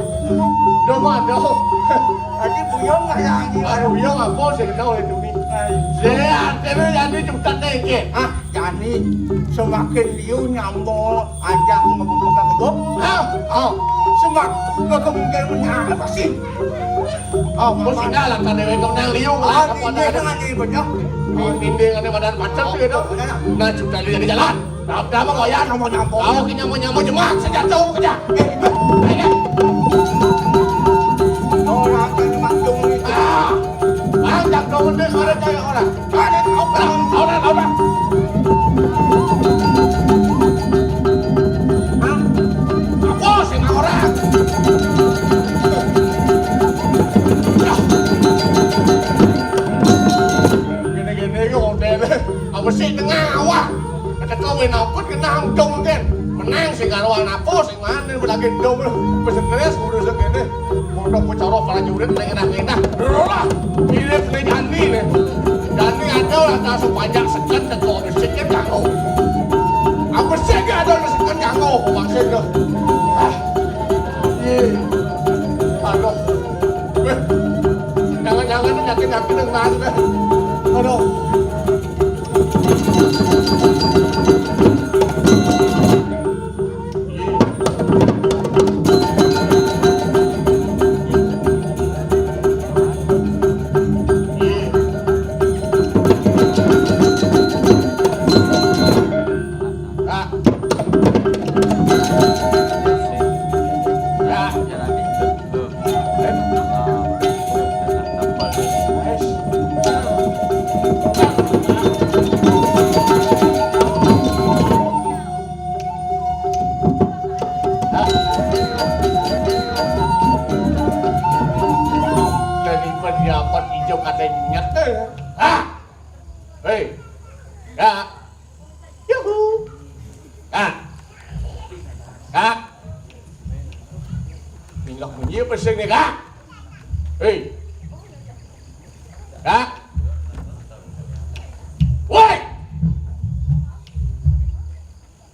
Đâu mà đâu. Tadi buyong nggak lagi. Buyong apa sih kau itu ni? Artinya jadi cepetan deh iki. Jadi semakin liu nyamuk ajak ngebuka-buka. Semakin kemungkinan pasti. Bos dalam kan dewe kau nang liung lah apa ada ini banyak. Tinding ane badan macam tu itu. Nah juga lihat di jalan. Dah ngoyan mau nyamuk. Kau nyamuk jemak sejatuh kerja. Orang yang macam itu. Bang jak dong deh ada kayak orang. Ada orang. Apa sih orang? Gini yung dele. Apa sih ngawak? Kata kau wenapun kena dong kan. Menang sih karuan apa sih mana lagi dong. Stres udah segini. Mondok bicara prajurit enak-enak. Lah, ini pernikahan nih. Dani ada lah tak sepanjang sekian tekok sekian kanggo. Apa sih ada sekian kanggo maksudnya. Aduh. Jangan-jangan yakin-yakin dengan deh. Aduh.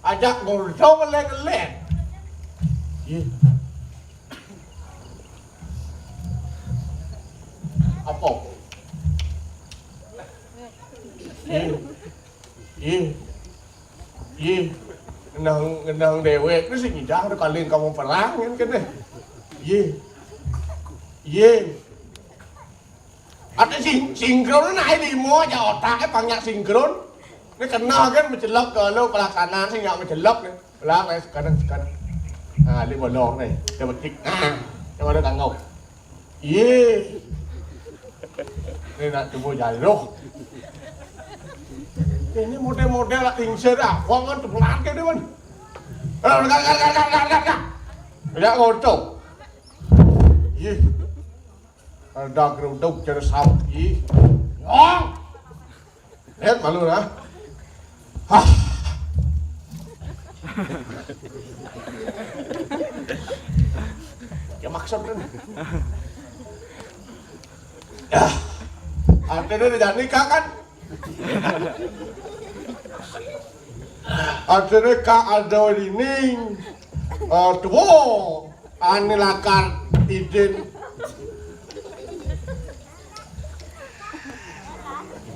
Ajak ngobrol ngelek-ngelek. Apa? Ngenang dewek itu sih ngidang kalian kamu perang kan deh. Ada sinkron naik di mau aja otaknya banyak sinkron. Ini kena kan mencelok kalau pelaksanaan sih nggak mencelok nih. Pelang nih sekarang. Nah, ini bolong nih. Coba tik. Coba ada tanggung. Ini nak coba jalur. Ini model-model insert awang kan tepelan ke dia man. Gak. Ya ngocok. Ada geruduk jadi sapi. Ngong. Lihat malu lah. Ya maksudnya. Artinya tidak nikah kan? Artinya kak ada ini tuh ane lakar izin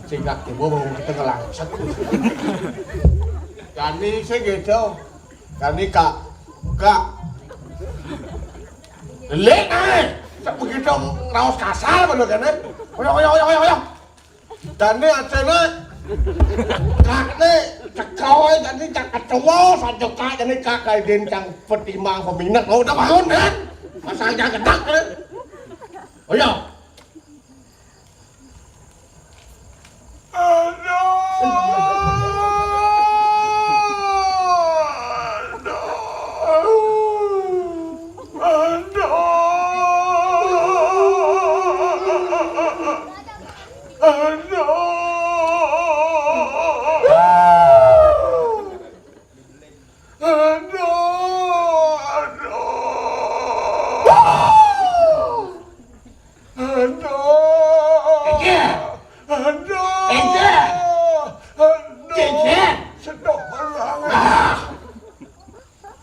sehingga ibu mau kita ngelangsat kani saya gitu kani kak lek begitu raos kasar bener kan oyo dani acene kak ne cekau dani cak kacau saja kak dani kak kaiden cang pertimang peminat mau udah bangun kan masalahnya gedak kan oyo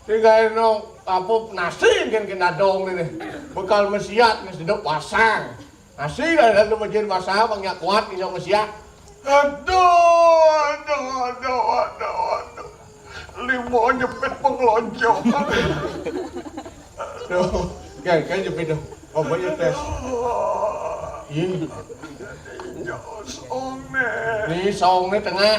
Tinggal no apa nasi kan kena dong ini bekal mesiat mesti dok pasang Asih lah lu menjadi masalah banyak kuat di Indonesia. Aduh. Limo nyepet pengelonjong. Aduh, kayak jepit dong. Oh banyak tes. Ini Song nih. Ini song nih tengah.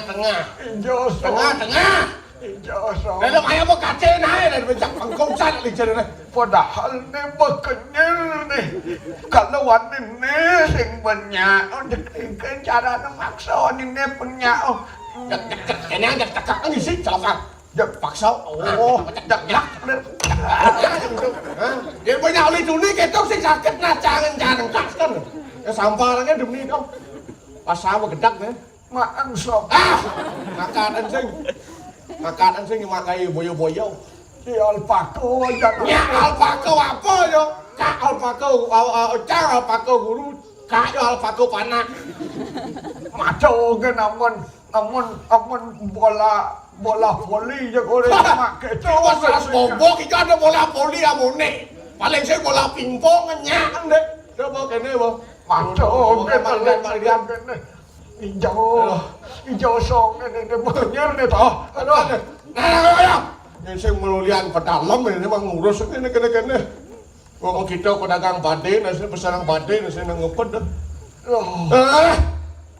Ijo song. Tengah. Ijo song. Lalu ayah mau kacau naik dari bencak pangkongsan licin nih. Padahal nih bekenyil nih. Kalau wanin nih sing banyak. Jadi cara maksa nih banyak. Ini aja cakap ini sih celaka. Dia paksa. Oh, jak. Dia banyak oleh dunia kita sih sakit nah jangan kaskan. Ya sampahnya demi dong. Pas sama gedak nih. Makan sok. Makanan sing makai boyo-boyo. Si alpako jangan. Ya alpako apa yo? Kak alpako, cang alpako guru, kak yo alpako panah. Maco ke namun bola voli je kau make. Coba saras bobok itu ada bola voli amune. Paling saya bola pingpong nyak deh. Coba kene bo. Maco ke malian kene. Ijo song ini banyak nih toh. Aduh. Nah, yang saya melulian pedalam ini memang ngurus ini kene. Wong kita pedagang badai, nasi pesanan badai, nasi ngepet.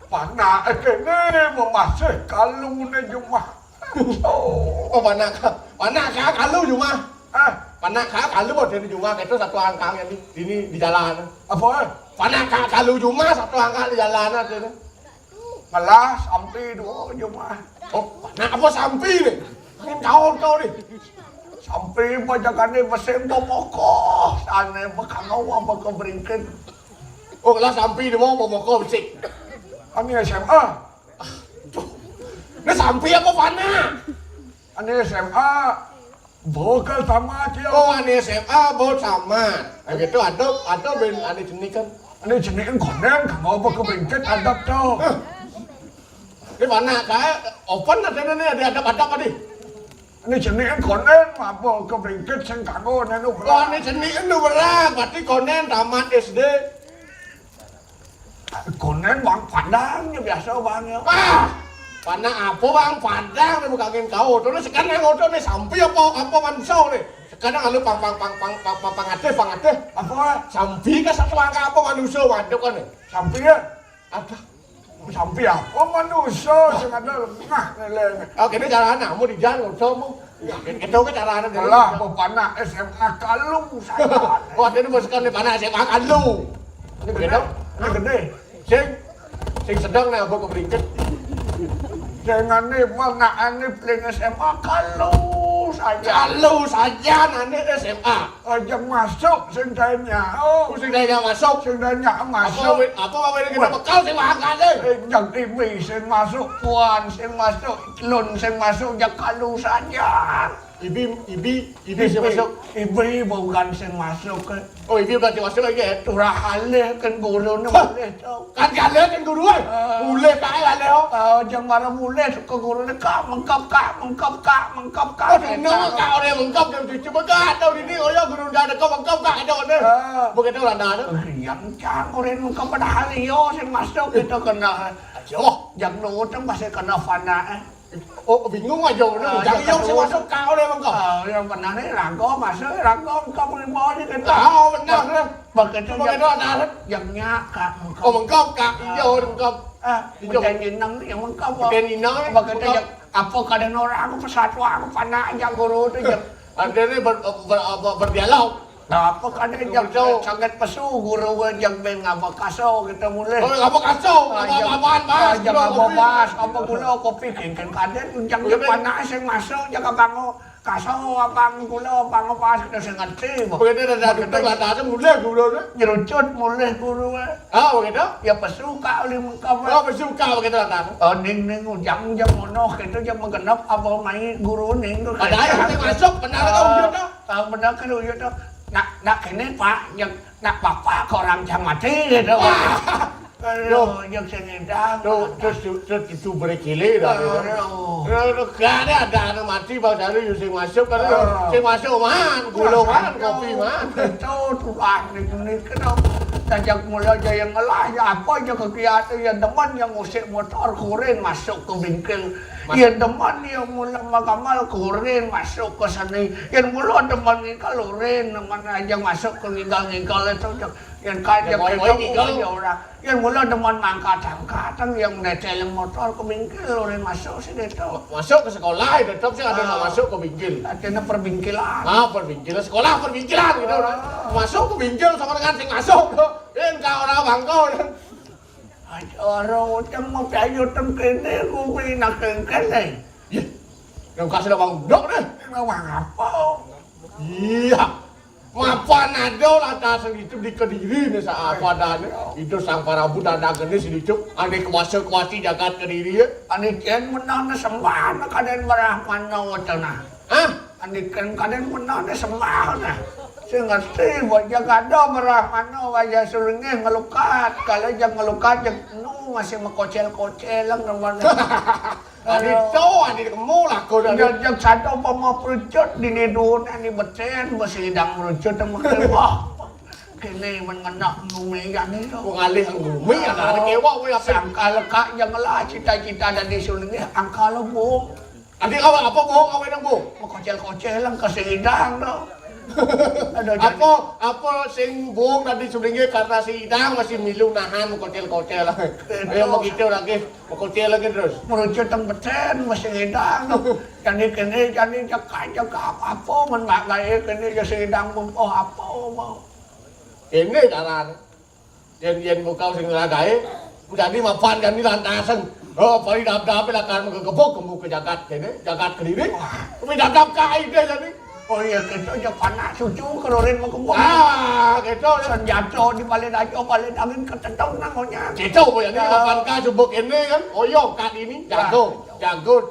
Panah kene memasih kalung ne cuma. Oh panah kalau cuma. Panah kalau dari cuma itu satu angka yang di jalan. Apa? Panah kalau cuma satu angka di jalan aja. Malah sampai dua cuma. Oh, panah apa sampai nih? Kan kau nih. Sampai bajakannya mesin bomoko. Sana bakal apa kau beringkin. Oh lah sampai di bawah bomoko bisik. Ani SMA. Ini sampai apa panah? Ani SMA. Bokal sama dia. Oh, ani SMA bol sama. Nah gitu ada ben ani jenis kan. Ani jenis kan konen, kamu apa kau beringkin adab tau. Ini mana kayak open ada apa nih? Ini jenis kan konen, apa kau beringkin sen kago nenu. Oh, ini jenis itu berat, berarti konen tamat SD. Konen bang Padang ya biasa bang ya. Panah apa bang Padang nih bukan kau. Terus sekarang ngotot nih sampai apa manusia nih. Sekarang lalu pang ade. Apa? Sampai ke satu angka apa manusia waduh kan nih. Sampai ya? Ada. Sampai apa manusia sing ada lemah nilai. Oh, kini cara anak mau di jalan ngotot Itu kan cara anak. Lah pepanah SMA kalung saya. Wah, ini masukkan nih panah SMA kalung. Ini begitu? Ini gede. Sing sedang nih aku keberingket. Jangan nih mana ini peling SMA kalau saja nanti SMA. Aja masuk sendanya. Oh, Sendanya masuk. sendanya masuk. Apa ini kita bekal sih makan deh. Yang TV sing masuk, puan sing masuk, lun sing masuk ya kalau saja. Ibi sih masuk. Ibi bukan sing masuk kan. Oh, ibi berarti masuk lagi ya. Turahale kan guru ni boleh tau. Kan kalian kan guru eh. Boleh kaya kalian. Jangan marah boleh ke guru ni mengkap kak. Oh, ini kau ni mengkap dia cuma kau tahu ini oh ya guru dah ada kau mengkap kak ada ni. Begitu lah dah. Yang jangan orang mengkap pada hari yo sing masuk kita kena. Oh, Yang nutang pasti kena fana. oh bingung aja ni. Jangan yang sih masuk kau ni mengkap. Yang benar ni rago masuk rago mengkap ni mau ni kita. Tahu benar. Begitu dah. yang nyak Oh, mengkap kak hijau mengkap. Bukan jenang yang mengkap. Bukan inang. Begitu yang apa kadang orang aku pesatwa aku fana yang guru tu yang Ada ni berdialog. nah apa kadang yang sangat pesu guru yang ben ngapa kaso kita mulai. Oh, apa kacau? Apa-apaan mas? Jangan bobas, apa gula kopi kan kadang yang panas yang masuk jangan bangun kaso abang gula bang pas kita sengerti. Begitu dah kita latah mulai guru tu. Nyerucut mulai guru. Ah, begitu. Ya pesu kau li mengkap. Oh, bersuka begitu latah. Oh ning jam mono kita jam menggenap apa main guru ning. Ada yang masuk benar kau begitu. Benar kan itu. Nak kene Pak yang nak bapak ke orang jam mati gitu. Aduh, yang senendang. Terus itu berkili dah. Gak ada mati bang Sari yang masuk kan. Yang masuk man, gulungan, kopi man. Itu tulang ini kenapa? Sejak mulai aja yang ngelah, ya apa aja kegiatan yang teman yang ngusik motor kurin masuk ke bingkil. Yang teman yang mulai makamal kurin masuk ke sini. Yang mulai teman ngikal kurin, teman aja masuk ke ngikal itu. Yang kajak itu orang. Yang mulai teman angkat-angkatan, yang netel motor ke bingkil kurin masuk sini itu. Masuk ke sekolah, tetap sih ada nggak masuk ke bingkil. Artinya perbingkilan. Perbingkilan, sekolah perbingkilan gitu. Masuk ke bingkil sama dengan sing masuk. Yang kau orang bangkau. Orang utang mau kayu tem kene ku nak kene. Yang kasih bang dok deh. Bang apa? Iya. Mapan ada lah tasang itu di Kediri nih saat padanya. Itu sang para Buddha gede sih dicuk. Ane kuasa-kuasi jagat Kediri ya. Ane kian menang sembah na kaden marah mana wacana. Hah? Ane kian kaden menang sembah na. Saya ngerti wajah kado marah mana wajah sulingnya ngelukat. Kalau jangan ngelukat jangan masih mengkocel-kocel lang naman. Ane kamu lah kau dah. Yang satu pama perucut di nedun ani beten masih hidang perucut sama kewa. Kene mengenak numian itu. Mengalih bumi ada kewa we apa? Angka lekak yang lah cita-cita dan di sulingnya angka lebung. Adik awak apa bohong awak nang bohong? Mengkocel-kocel lang kasih hidang dong. Apa sing buong tadi sebenarnya karena si Idang masih milu nahan kotel-kotel lah. Ayo begitu lagi, kotel lagi terus. Merucut teng beten masih hidang. Jadi kene jadi jakak apa men mak gawe kene ya hidang mempo apa mau. Ini karan. Yen bukau sing lagae jadi mapan kan di lantasan. Oh, paling dap-dap lah kan menggebok ke jagat kene, jagat Kediri. Kami dap-dap kai deh jadi. Oh iya, kita aja panas cucu keluarin mau kembang. Gitu. Senjata di balik aja, balik angin ketetong nangonya. Gitu, ya ini mapan ka jebuk ini kan. Oh iya, kat ini jago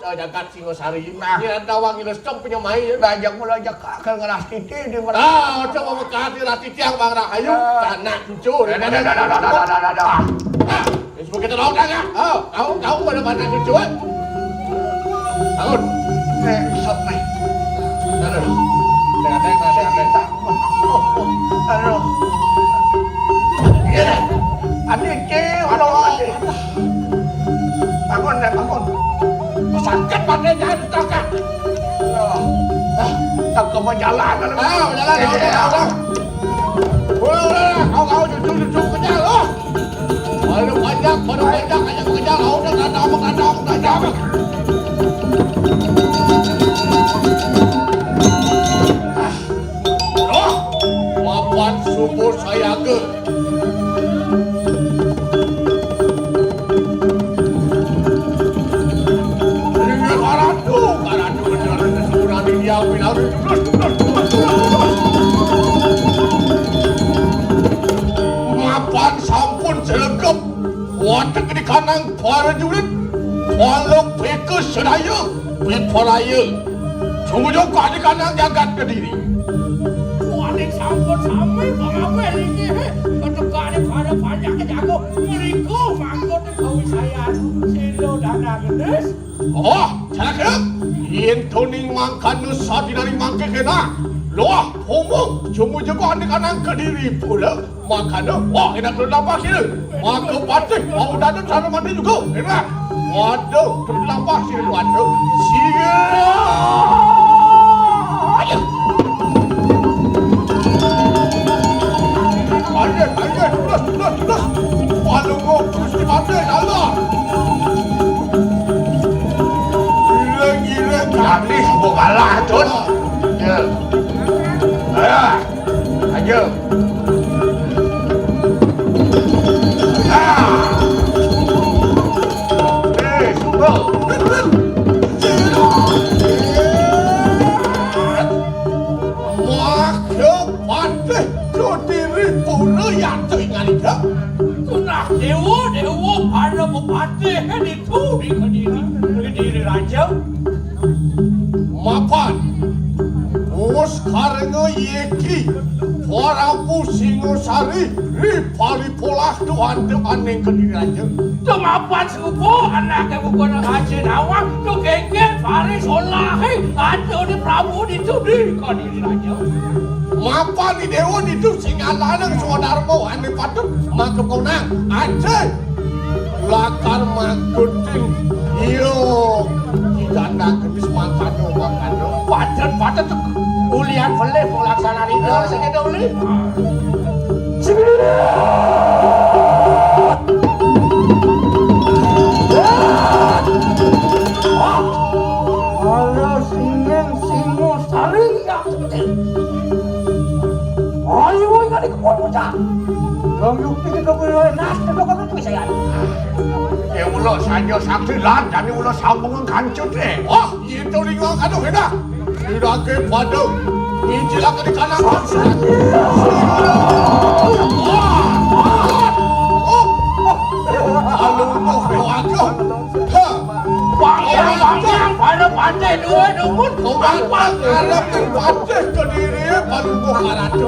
jagat Singosari. Ini ada wangi lestok punya mai. Bajak mulai jakak ke ngeras titi di mana. Coba mekati rati tiang bang Rahayu. Tanah cucu. Sebab kita dorong ya. Kau pada mana cucu? Bangun. Sok nih. Aduh. Aduh. Iya. Adik halo adik. Bangun deh, bangun. Sakit badannya jangan ditekan. Tak ke jalan. Jalan. Udah. Kau cucu kejar loh. Baru banyak aja kejar. Kau udah kandang. Mapan subur saya ke. Ini karatu beneran sebulan ini yang bilang mapan sampun selengkap. Watak di kanang para jurit, walau pekus sedaya, pitolaya. Sungguh di kanang jagat Kediri. Adik sampun sami pengawal ini ketukane pada banyak jago meriku mangkot kau saya silo dana gedes. Oh, cakap. Yen toning mangkan nusa dari mangke kena. Loh, homo cuma juga adik kanang Kediri pula. Makanya, wah enak terdapat sini. Maka pasti mau datang sana mandi juga, enak. Waduh, terdapat sini waduh. Siap. Ayo. Ayo, terus. Waduh, terus di mana, Allah? Gila. Jadi semua kalah, Cun. Ayo. Tunah dewa para pepatih itu di Kediri Raja. Mapan, sekarang yeki, Warapu Singosari Ripali polah Tuhan aning Kediri Raja. Tumapan subuh anaknya bukan Haji Nawang tu genggen Faris Olahi ada di Prabu ditudi Kediri Raja. Mapan di dewa itu singa lanang Swadarmo ane patut makep konang aja lakar makutin iyo janda kedis makano Paten ulian boleh pelaksanaan itu segitu boleh. Kalau singeng singo saling ya. Ayo ingat ikut bocah. Yang yukti kita boleh nas kita kan tu saya. Ya ulo saja sakti lan jadi ulo sambungan kancut deh. Wah itu ringan kado beda. Tidak ke padu. Ini lah ke kanan. Alu mau aku. Wangyang pada pandai dua dumun Kau Arab yang paceh ke diri baru kau karatu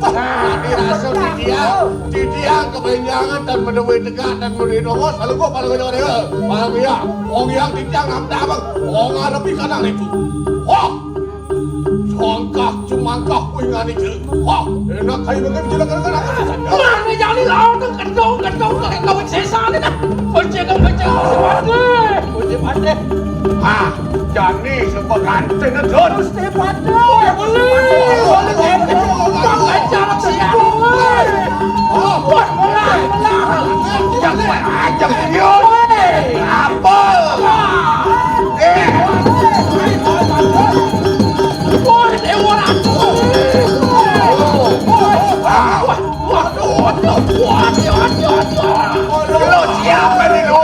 Nanti rasa di dia kebenyangan dan menewai tegak dan menidongos lalu kau pada kau dia Palang dia Orang yang dijang namda bang Orang Arabi kanang itu Wah Sangkah cumangkah kuingan itu Wah enak kayu bagi menjelaskan Mana jadi lau tu kedong kau sesa ni dah. Berjaga pandai. Ah jadi sebab kantin itu Mesti pandai. Boleh. Pakai cara siap. Buat mulai. Jangan aja yuk apa Buat dewa aku. lo siapa nih lo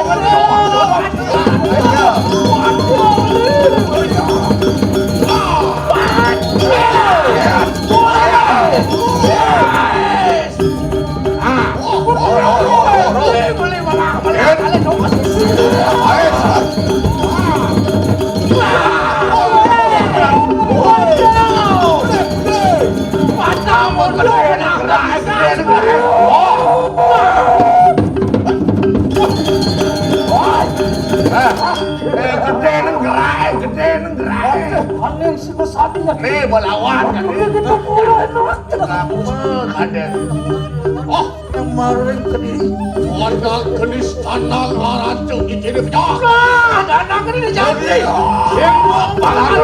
gede neng gerai. Aning si Masadi ya. Nih balawan kan nih. Kamu ada. Oh Kemarin Kediri. warga kenis tanah laracung di sini pecah. Dana kan ini jadi. Yang mau balan.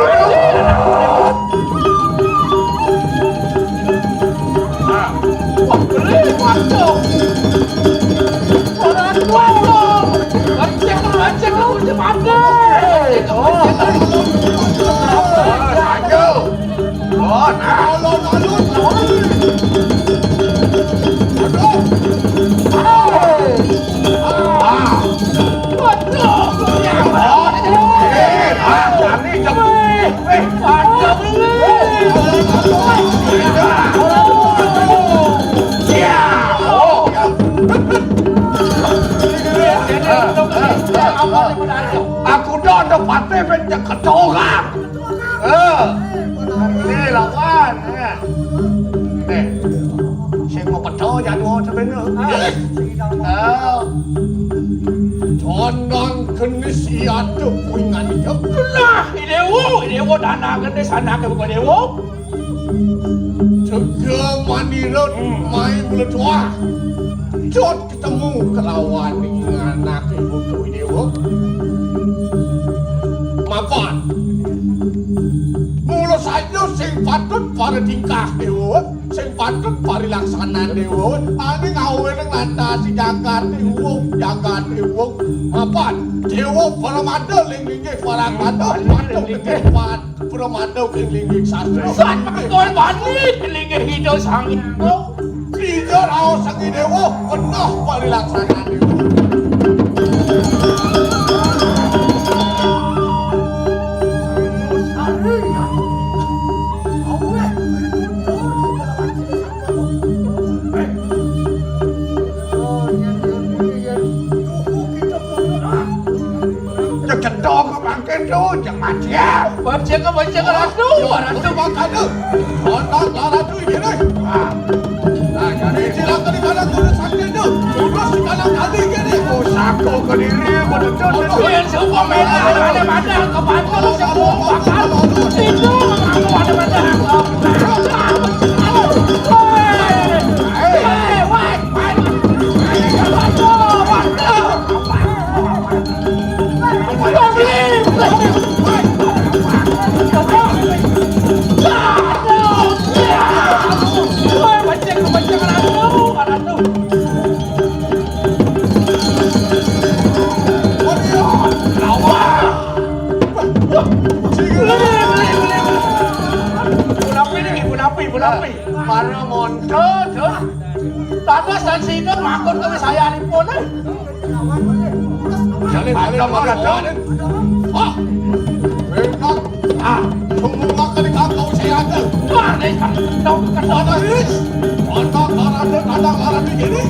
Wah beli waktu. Orang tua dong. Baca udah pandai. Ayo. Oh, alun. Aku dah patah banyak kecorak. Ini lawan. Saya mau pedo jatuh sebenarnya. Tondang kenis iatu puingan itu. Nah, idewo dana kan di sana ke bukan idewo. Juga mandirut main bulu tua. Jod ketemu kelawan dengan anak ibu tu idewo. Mapan. Mula saja sing patut para tingkah dewa, sing patut para laksanaan dewa. Ani ngawe nang lantasi jagat dewa. Mapan. Dewa para mandal linggih para mandal ketepat para mandal linggih sastra. San pakon bani linggih hidup sang itu. Tiga raos sang dewa penuh para laksanaan dewa. Cendol ke bangkit tu, jangan macam. Baca ratu. Ratu makanya. Orang ratu ini. Nah, jadi silakan di mana kuda sakti itu. Terus di kanan kali gini. Oh, sako ke diri menentu. Yang semua merah ada kebantu semua bakal. Itu ada. Bunapi, para monto, tata saksikan makon kami saya alipon eh. Jalin makan. Ah, benar. Semua kali kau saya ada. Wah, ini kau ada ris. Ada begini.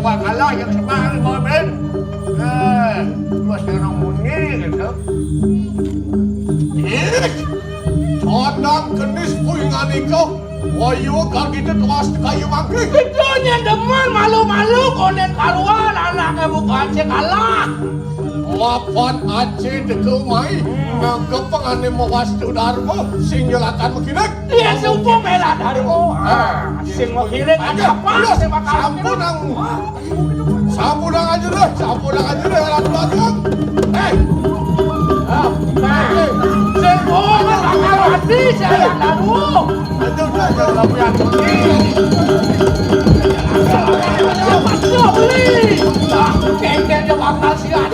Kalah yang semangat mobil. Terus orang muni gitu. Todang kenis puingan ikau. Wayu kalau gitu tuas kayu mangkrik. Itunya demen malu-malu konen karuan anaknya bukan kalah. Mapan Aceh dekel mai. Nagepeng ane mawastu dharma sing nyelakan mekinek. Dia supo mela darmo. Sing mekinek apa sing bakal Sampurang aja deh ratu-ratu. Sing bakal mati saya lalu. Aduh lalu yang beli. Kengkengnya bakal siap.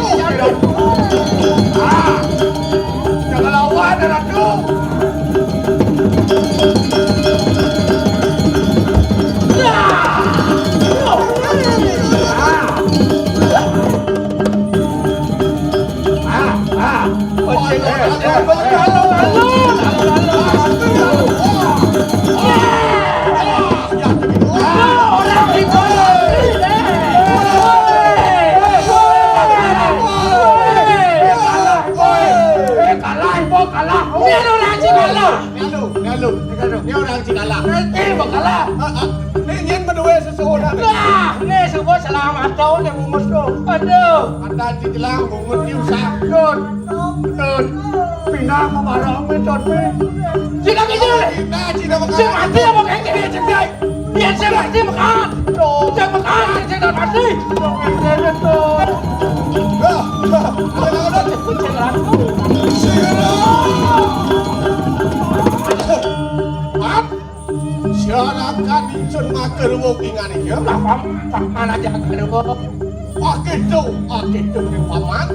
Jangan lawan ratu. Ini orang Cikalah. Ini bakalah. Ini ingin berdua seseorang. Nah, ini semua selamat tahun yang umus dong. Aduh. Anda Cikalah bungut diusah. Dun. Pindah ke barang metode. Jika gitu. Cina makan. Saya mati apa kayak gini cendai. Biar saya mati makan. Saya makan, saya dah mati. Saya tuh. Silakan incun makan wokingan ini. Paman aja kerbo. Akitu yang paman.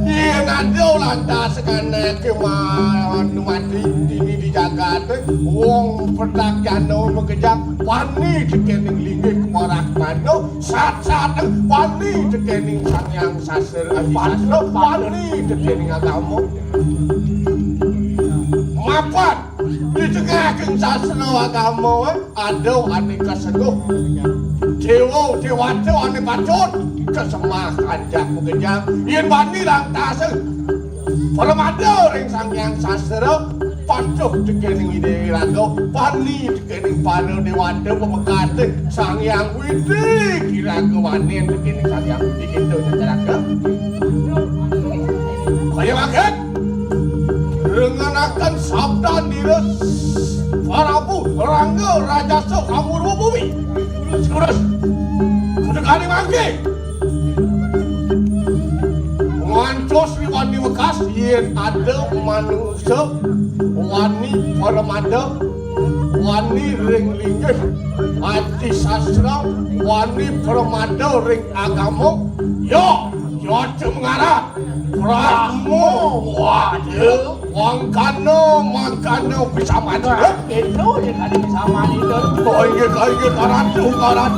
Yang ada lantas karena kemati ini dijaga tu. Wong pedak jano bekerja wani cekening linggih kemorak mano. Saat wani cekening sangyang sasir abisasro. Wani cekening agama. Mapan di tengah kengsasana agama ada aneka seduh. Dewa ane pacot kesemah kanjak mengejang yen bani lantas paramada ring sangyang sastra pacok cekening ide rago bani cekening para dewata pemekate sangyang widi kirago wanen cekening sangyang widi gitu nyataraga kaya makan dengan akan sabda nira Prabu Rangga Rajasa Kamurwa Bumi terus kudu kali mangke ngancos di wani bekas yen ada manusia wani paramada wani ring linggih ati sastra wani permada ring agama yo aja mengarah pramu waduh mangkano bisa mati Itu kan bisa mandi tuh. kayak karatu kalian